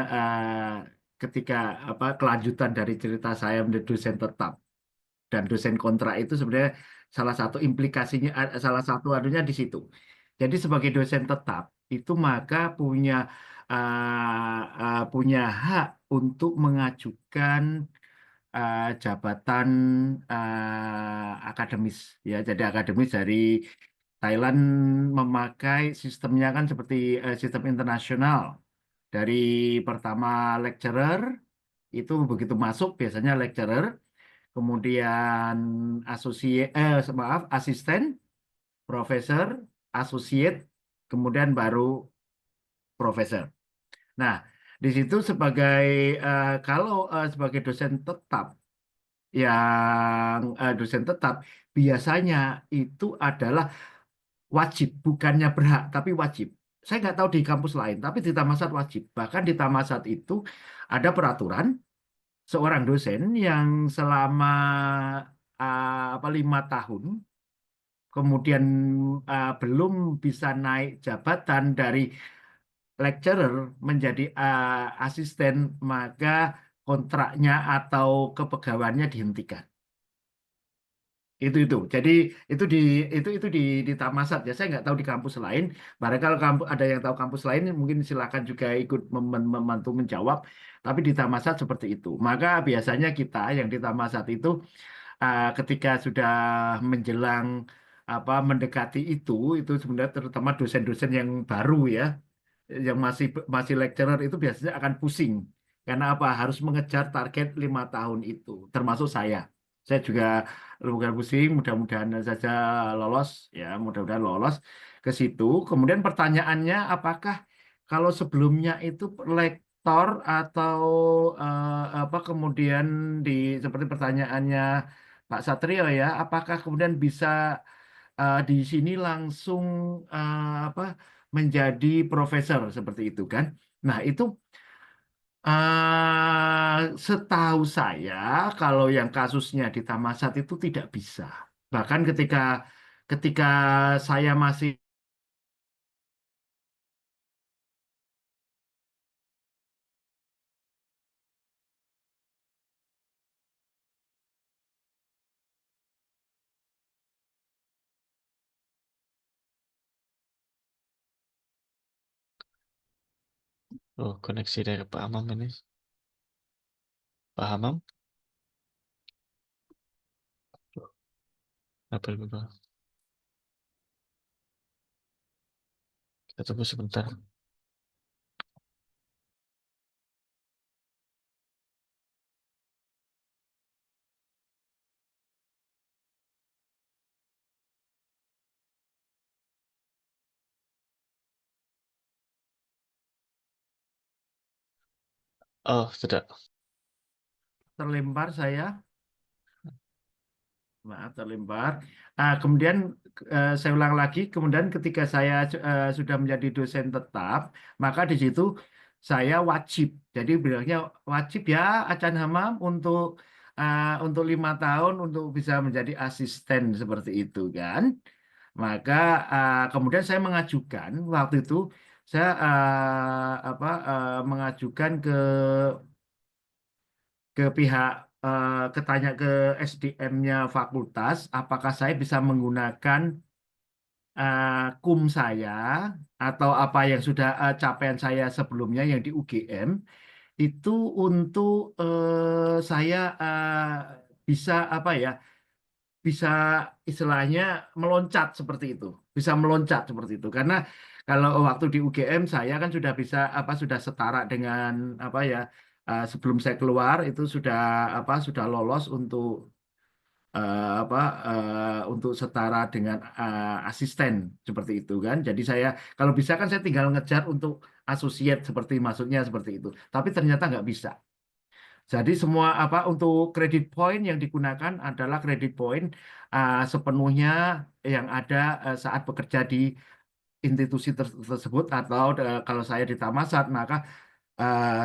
ketika kelanjutan dari cerita saya menjadi dosen tetap dan dosen kontrak itu sebenarnya salah satu implikasinya, salah satu anunya di situ. Jadi sebagai dosen tetap itu maka punya hak untuk mengajukan jabatan akademis ya. Jadi akademis dari Thailand memakai sistemnya kan seperti sistem internasional Dari pertama lecturer, itu begitu masuk biasanya lecturer, kemudian maaf, asisten, profesor, associate, kemudian baru profesor. Nah, di situ sebagai dosen tetap, dosen tetap biasanya itu adalah wajib, bukannya berhak, tapi wajib. Saya nggak tahu di kampus lain, tapi di Tamasat wajib. Bahkan di Tamasat itu ada peraturan seorang dosen yang selama 5 tahun, kemudian belum bisa naik jabatan dari lecturer menjadi asisten, maka kontraknya atau kepegawaiannya dihentikan. Itu. Jadi itu di Tamasat ya. Saya nggak tahu di kampus lain. Barangkali kalau ada yang tahu kampus lain, mungkin silakan juga ikut membantu menjawab. Tapi di Tamasat seperti itu. Maka biasanya kita yang di Tamasat itu ketika sudah menjelang mendekati itu sebenarnya terutama dosen-dosen yang baru ya, yang masih masih lecturer itu biasanya akan pusing. Karena apa? Harus mengejar target 5 tahun itu, termasuk saya. Saya juga bukan pusing, mudah-mudahan saja lolos ya, mudah-mudahan lolos ke situ. Kemudian pertanyaannya, apakah kalau sebelumnya itu lektor atau kemudian seperti pertanyaannya Pak Satrio ya, apakah kemudian bisa di sini langsung menjadi profesor seperti itu kan? Nah itu setahu saya kalau yang kasusnya di Tamasat itu tidak bisa. Bahkan ketika saya masih Oh, koneksi dari Pak Amam ini. Pak Amam? Apa lupa? Kita tunggu sebentar. Oh, sudah. terlempar saya. Maaf, terlempar. Kemudian saya ulang lagi. Kemudian ketika saya sudah menjadi dosen tetap, maka di situ saya wajib. Jadi bilangnya wajib ya, Acan Hamam untuk 5 tahun untuk bisa menjadi asisten seperti itu kan. Maka kemudian saya mengajukan waktu itu saya mengajukan ke pihak ketanya ke SDM-nya fakultas, apakah saya bisa menggunakan kum saya atau apa yang sudah capaian saya sebelumnya yang di UGM itu untuk saya bisa bisa istilahnya meloncat seperti itu, bisa meloncat seperti itu. Karena kalau waktu di UGM saya kan sudah bisa sudah setara dengan sebelum saya keluar itu sudah lolos untuk setara dengan asisten seperti itu kan. Jadi saya kalau bisa kan saya tinggal ngejar untuk associate seperti maksudnya seperti itu. Tapi ternyata nggak bisa. Jadi semua untuk kredit point yang digunakan adalah kredit point sepenuhnya yang ada saat bekerja di institusi tersebut atau kalau saya di Tamasat maka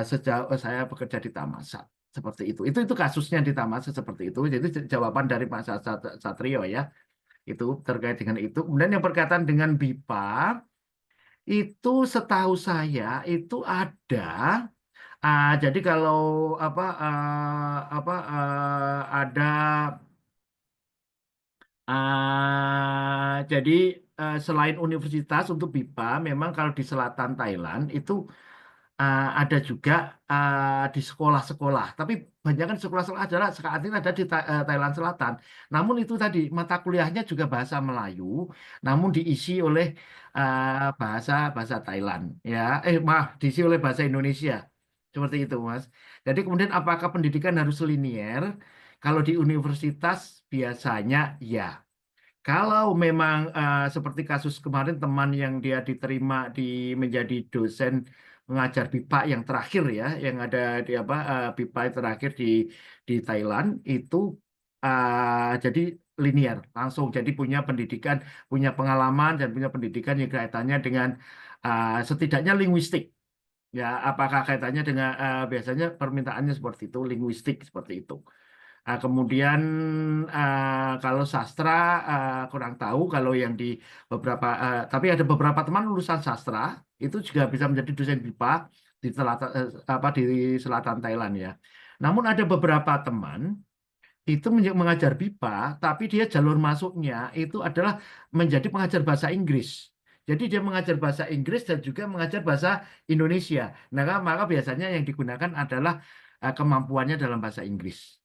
sejauh saya bekerja di Tamasat seperti itu. Itu kasusnya di Tamasat seperti itu. Jadi jawaban dari Pak Satrio ya itu terkait dengan itu. Kemudian yang berkaitan dengan BIPA itu setahu saya itu ada. Jadi kalau ada jadi selain universitas untuk BIPA, memang kalau di selatan Thailand itu ada juga di sekolah-sekolah. Tapi kebanyakan sekolah-sekolah adalah saat ini ada di Thailand Selatan. Namun itu tadi mata kuliahnya juga bahasa Melayu, namun diisi oleh bahasa Thailand. Ya, maaf, diisi oleh bahasa Indonesia. Seperti itu, Mas. Jadi kemudian apakah pendidikan harus linier? Kalau di universitas biasanya ya. Kalau memang seperti kasus kemarin teman yang dia diterima menjadi dosen mengajar BIPA yang terakhir ya, yang ada di apa BIPA yang terakhir di Thailand itu jadi linier langsung, jadi punya pendidikan, punya pengalaman dan punya pendidikan yang kaitannya dengan setidaknya linguistik. Ya, apakah kaitannya dengan biasanya permintaannya seperti itu, linguistik seperti itu. Kemudian kalau sastra kurang tahu kalau yang di beberapa tapi ada beberapa teman lulusan sastra itu juga bisa menjadi dosen BIPA di selatan di selatan Thailand ya. Namun ada beberapa teman itu mengajar BIPA tapi dia jalur masuknya itu adalah menjadi pengajar bahasa Inggris. Jadi dia mengajar bahasa Inggris dan juga mengajar bahasa Indonesia. Nah, maka biasanya yang digunakan adalah kemampuannya dalam bahasa Inggris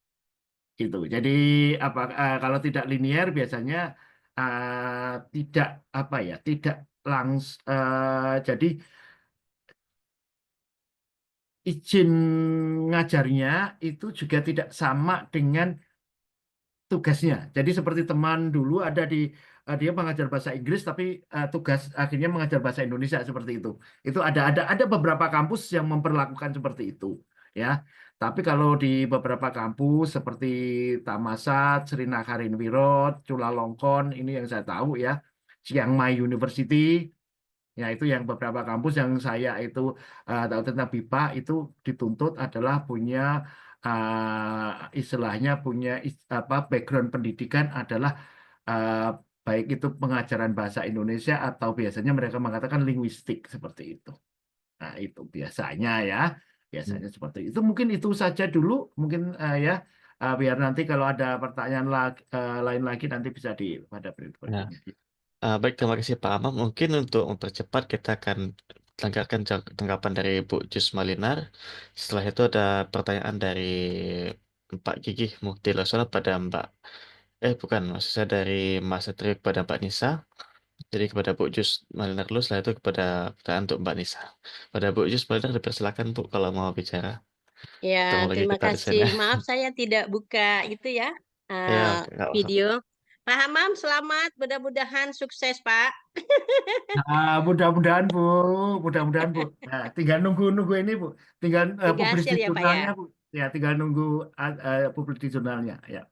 gitu. Jadi kalau tidak linier biasanya tidak tidak jadi izin ngajarnya itu juga tidak sama dengan tugasnya. Jadi seperti teman dulu ada dia mengajar bahasa Inggris tapi tugas akhirnya mengajar bahasa Indonesia seperti itu. Itu ada beberapa kampus yang memperlakukan seperti itu, ya. Tapi kalau di beberapa kampus seperti Thammasat, Sri Nakarin Wirot, Chulalongkorn ini yang saya tahu ya, Chiang Mai University, ya itu yang beberapa kampus yang saya itu tahu tentang BIPA itu dituntut adalah punya istilahnya punya background pendidikan adalah uh, baik itu pengajaran bahasa Indonesia atau biasanya mereka mengatakan linguistik seperti itu. Nah, itu biasanya seperti itu. Mungkin itu saja dulu, mungkin ya biar nanti kalau ada pertanyaan lain lagi nanti bisa pada Nah, berikutnya. baik, terima kasih Pak Amam. Mungkin untuk mempercepat kita akan dengarkan tanggapan dari Bu Jus Malinar. Setelah itu ada pertanyaan dari Pak Gigih Muktilasono pada bukan, maksud saya dari Mas Setrik pada Mbak Nisa. Jadi kepada Bu Jus Malinar dulu, setelah itu kepada pertanyaan untuk Mbak Nisa. Pada Bu Jus Malinar dipersilakan Bu kalau mau bicara. Ketemu Ya, lagi terima kita di sini. kasih. Maaf saya tidak buka itu ya, Ya, oke, nggak apa-apa. video. Pak Hamam, selamat. Mudah-mudahan sukses, Pak. Mudah-mudahan Bu. Nah, tinggal nunggu ini Bu, tinggal Tunggu publish hasil di ya, Pak ya. jurnalnya Bu. Ya, tinggal nunggu publish di jurnalnya. Ya.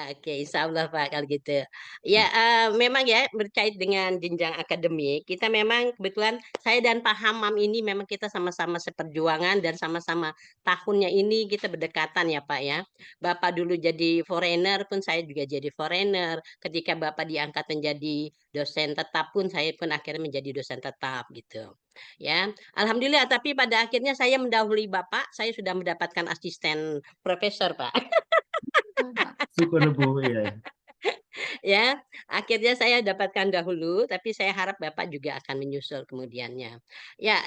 Oke, insya Allah Pak kalau gitu. Ya, memang ya berkait dengan jenjang akademik, kita memang kebetulan saya dan Pak Hamam ini memang kita sama-sama seperjuangan dan sama-sama tahunnya ini kita berdekatan ya Pak ya. Bapak dulu jadi foreigner pun saya juga jadi foreigner. Ketika Bapak diangkat menjadi dosen tetap pun saya pun akhirnya menjadi dosen tetap gitu. Ya, alhamdulillah. Tapi pada akhirnya saya mendahului Bapak, saya sudah mendapatkan asisten profesor Pak. Syukur Bu ya. Ya, akhirnya saya dapatkan dahulu, tapi saya harap Bapak juga akan menyusul kemudiannya. Ya,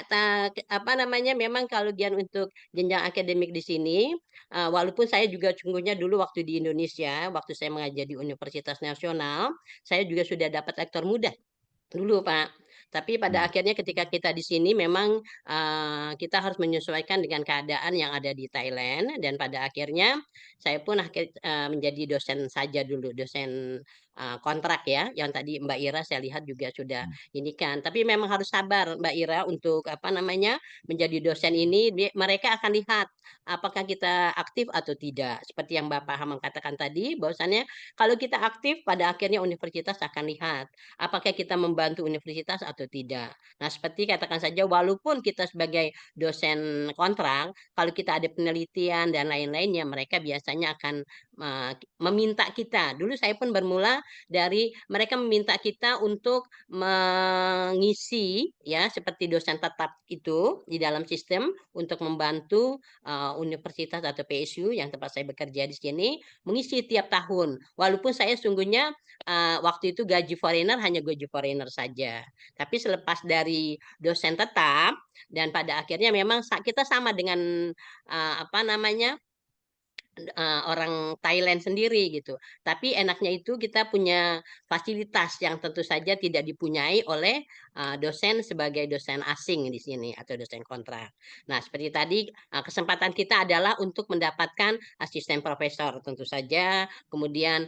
apa namanya, memang kalau gian untuk jenjang akademik di sini, walaupun saya juga sungguhnya dulu waktu di Indonesia, waktu saya mengajar di Universitas Nasional, saya juga sudah dapat lektor muda. Dulu, Pak. Tapi pada akhirnya ketika kita di sini memang, kita harus menyesuaikan dengan keadaan yang ada di Thailand dan pada akhirnya saya pun menjadi dosen saja dulu, dosen, kontrak ya, yang tadi Mbak Ira saya lihat juga sudah ini kan. Tapi memang harus sabar Mbak Ira untuk apa namanya, menjadi dosen ini mereka akan lihat apakah kita aktif atau tidak. Seperti yang Bapak Hamam katakan tadi bahwasannya kalau kita aktif pada akhirnya universitas akan lihat apakah kita membantu universitas atau tidak. Nah, seperti katakan saja walaupun kita sebagai dosen kontrak, kalau kita ada penelitian dan lain-lainnya, mereka biasanya akan meminta kita. Dulu saya pun bermula dari mereka meminta kita untuk mengisi ya seperti dosen tetap itu di dalam sistem untuk membantu universitas atau PSU yang tempat saya bekerja di sini mengisi tiap tahun. Walaupun saya sungguhnya waktu itu gaji foreigner hanya gaji foreigner saja. Tapi Tapi selepas dari dosen tetap dan pada akhirnya memang kita sama dengan apa namanya orang Thailand sendiri gitu. Tapi enaknya itu kita punya fasilitas yang tentu saja tidak dipunyai oleh dosen sebagai dosen asing di sini atau dosen kontrak. Nah, seperti tadi kesempatan kita adalah untuk mendapatkan asisten profesor tentu saja, kemudian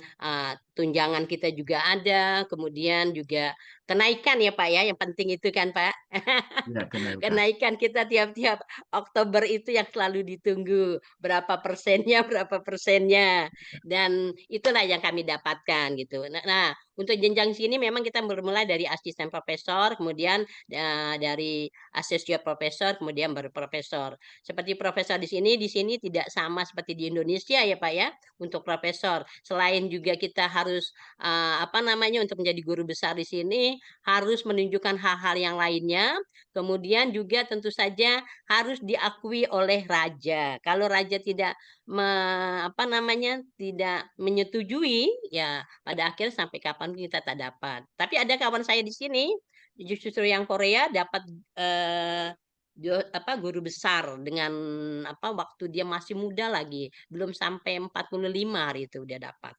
tunjangan kita juga ada, kemudian juga kenaikan ya Pak ya, yang penting itu kan Pak. Ya, kenaikan. Kenaikan kita tiap-tiap Oktober itu yang selalu ditunggu berapa persennya, berapa persennya. Dan itulah yang kami dapatkan gitu. Nah, untuk jenjang sini memang kita bermulai dari asisten profesor, kemudian dari associate profesor, kemudian baru profesor. Seperti profesor di sini tidak sama seperti di Indonesia ya Pak ya, untuk profesor. Selain juga kita harus apa namanya untuk menjadi guru besar di sini harus menunjukkan hal-hal yang lainnya, kemudian juga tentu saja harus diakui oleh raja. Kalau raja tidak apa namanya, tidak menyetujui, ya pada akhir sampai kapan kita tak dapat. Tapi ada kawan saya di sini, justru yang Korea dapat guru besar dengan apa waktu dia masih muda lagi, belum sampai 45 hari itu dia dapat.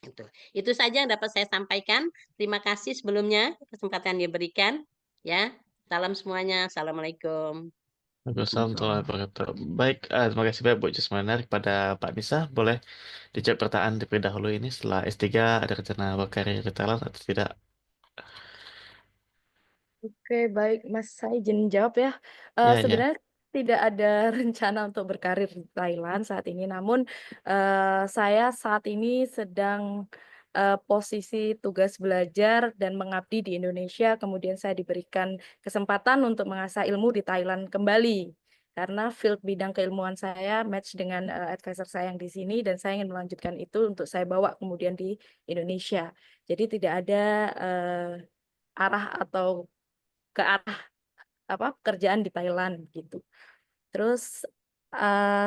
Itu. Itu saja yang dapat saya sampaikan. Terima kasih sebelumnya kesempatan yang diberikan. Ya, salam semuanya. Assalamualaikum. Waalaikumsalam warahmatullahi wabarakatuh. Baik, terima kasih banyak Bu Jusmana. Kepada Pak Nisa, boleh dijawab pertanyaan terlebih dahulu ini setelah S3 ada rencana berkarir di Thailand atau tidak? Oke, baik, Mas. Saya izin jawab ya. Ya, ya. Sebenarnya tidak ada rencana untuk berkarir di Thailand saat ini, namun saya saat ini sedang posisi tugas belajar dan mengabdi di Indonesia. Kemudian saya diberikan kesempatan untuk mengasah ilmu di Thailand kembali. Karena field bidang keilmuan saya match dengan advisor saya yang di sini dan saya ingin melanjutkan itu untuk saya bawa kemudian di Indonesia. Jadi tidak ada arah atau ke arah apa pekerjaan di Thailand gitu. Terus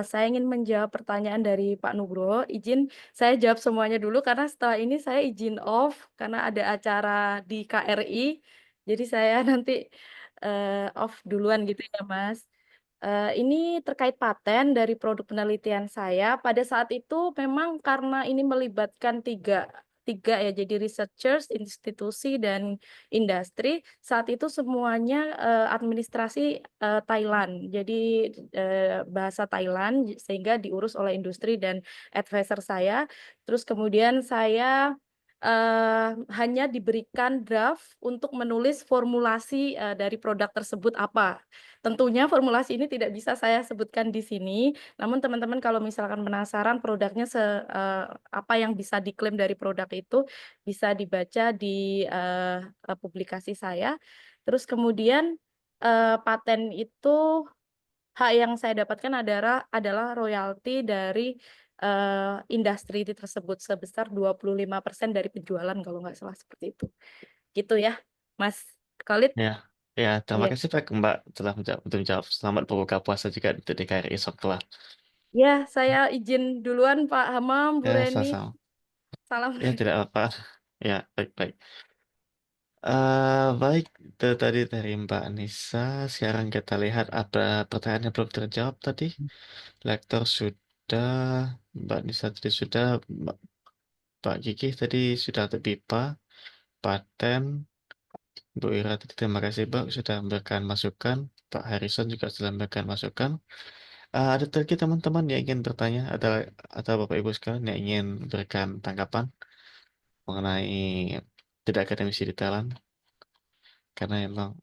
saya ingin menjawab pertanyaan dari Pak Nugroho. Izin saya jawab semuanya dulu karena setelah ini saya izin off karena ada acara di KRI. Jadi saya nanti off duluan gitu ya, Mas. Ini terkait paten dari produk penelitian saya. Pada saat itu memang karena ini melibatkan tiga ya, jadi researchers, institusi, dan industri. Saat itu semuanya administrasi Thailand, jadi bahasa Thailand, sehingga diurus oleh industri dan advisor saya. Terus kemudian saya hanya diberikan draft untuk menulis formulasi dari produk tersebut apa. Tentunya formulasi ini tidak bisa saya sebutkan di sini, namun teman-teman kalau misalkan penasaran produknya apa yang bisa diklaim dari produk itu bisa dibaca di publikasi saya. Terus kemudian paten itu hak yang saya dapatkan adalah royalti dari industri tersebut sebesar 25% dari penjualan kalau nggak salah seperti itu. Gitu ya, Mas Khalid. Ya, ya. Terima Iya. kasih Pak Mbak telah menjawab. Selamat berbuka puasa juga untuk di KRI esok kelak. Ya, saya izin duluan Pak Hamam, Bu Ya, Reni. sama-sama. Salam. Ya, tidak apa. Ya, baik-baik. Baik, itu tadi dari Mbak Nisa. Sekarang kita lihat ada pertanyaan yang belum terjawab tadi. Lektor sudah, Mbak Nisa tadi sudah, Pak Gigi tadi sudah untuk BIPA, paten, Bu Ira tadi terima kasih Mbak sudah memberikan masukan, Pak Harrison juga sudah memberikan masukan. Ada lagi teman-teman yang ingin bertanya, atau Bapak Ibu sekalian yang ingin berikan tanggapan mengenai tidak akademisi di Thailand, karena memang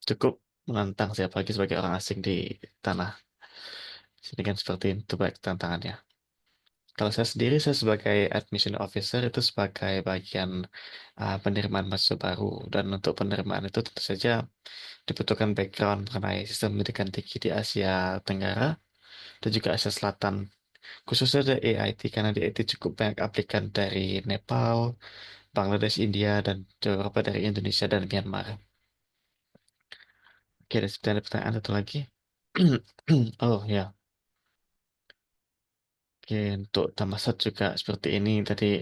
cukup menantang siapa lagi sebagai orang asing di tanah sini kan seperti itu baik tantangannya. Kalau saya sendiri, saya sebagai admission officer itu sebagai bagian penerimaan mahasiswa baru, dan untuk penerimaan itu tentu saja dibutuhkan background mengenai sistem pendidikan tinggi di Asia Tenggara dan juga Asia Selatan, khususnya dari AIT karena di AIT cukup banyak aplikan dari Nepal, Bangladesh, India, dan beberapa dari Indonesia dan Myanmar. Oke, ada pertanyaan satu lagi. Oh ya, oke, untuk Tamasat juga seperti ini tadi.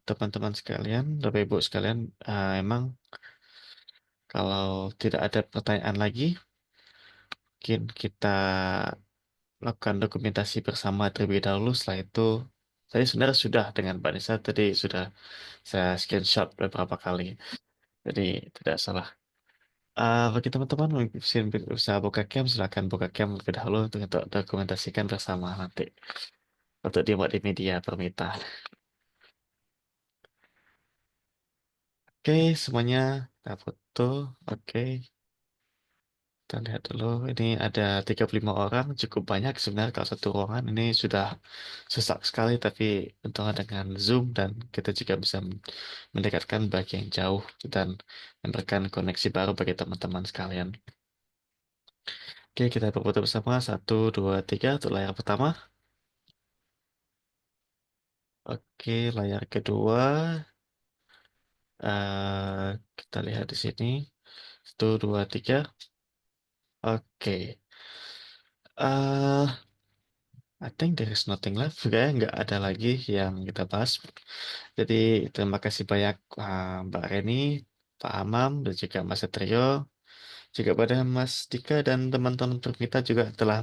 Teman-teman sekalian, Bapak Ibu sekalian, emang kalau tidak ada pertanyaan lagi, mungkin kita lakukan dokumentasi bersama terlebih dahulu. Setelah itu, saya sebenarnya sudah dengan Mbak Nisa tadi sudah saya screenshot beberapa kali, jadi tidak salah. Bagi teman-teman mungkin usaha buka cam, silakan buka cam terlebih dahulu untuk dokumentasikan bersama nanti untuk dimuat di media Permita. Oke, semuanya kita foto. Oke, kita lihat dulu. Ini ada 35 orang, cukup banyak sebenarnya kalau satu ruangan. Ini sudah sesak sekali, tapi untungnya dengan Zoom dan kita juga bisa mendekatkan bagi yang jauh dan memberikan koneksi baru bagi teman-teman sekalian. Oke, kita berfoto bersama. 1, 2, 3 untuk layar pertama. Oke, layar kedua. Kita lihat di sini. 1, 2, 3. Oke. eh I think there is nothing left. Kayaknya nggak ada lagi yang kita bahas. Jadi terima kasih banyak Mbak Reni, Pak Amam, dan juga Mas Satrio, juga pada Mas Dika dan teman-teman kita juga telah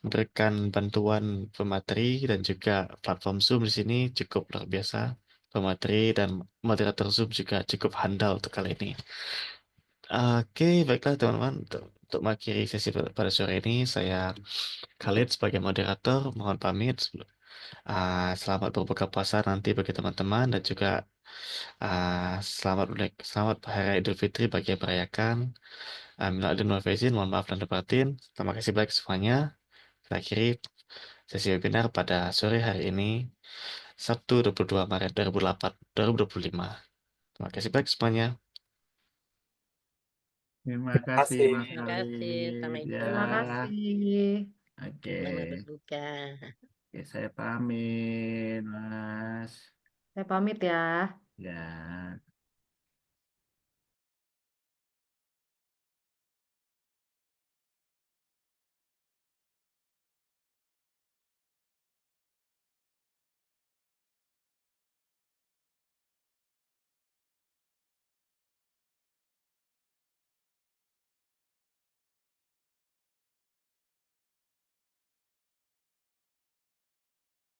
memberikan bantuan pemateri dan juga platform Zoom di sini cukup luar biasa. Pemateri dan moderator Zoom juga cukup handal untuk kali ini. Oke, baiklah teman-teman. Untuk mengakhiri sesi pada sore ini, saya Khalid sebagai moderator mohon pamit. Selamat berbuka puasa nanti bagi teman-teman dan juga selamat Hari Raya Idul Fitri bagi yang merayakan. Minal aidin wal faizin, mohon maaf dan batin. Terima kasih banyak semuanya. Kita akhiri sesi webinar pada sore hari ini, Sabtu 22 Maret 2025. Terima kasih banyak semuanya. Terima Terima kasih kasih. Mas Terima kasih. Khalid. Ya, Terima kasih. oke. Selamat berbuka. Oke, saya pamit, Mas. Saya pamit ya. Ya.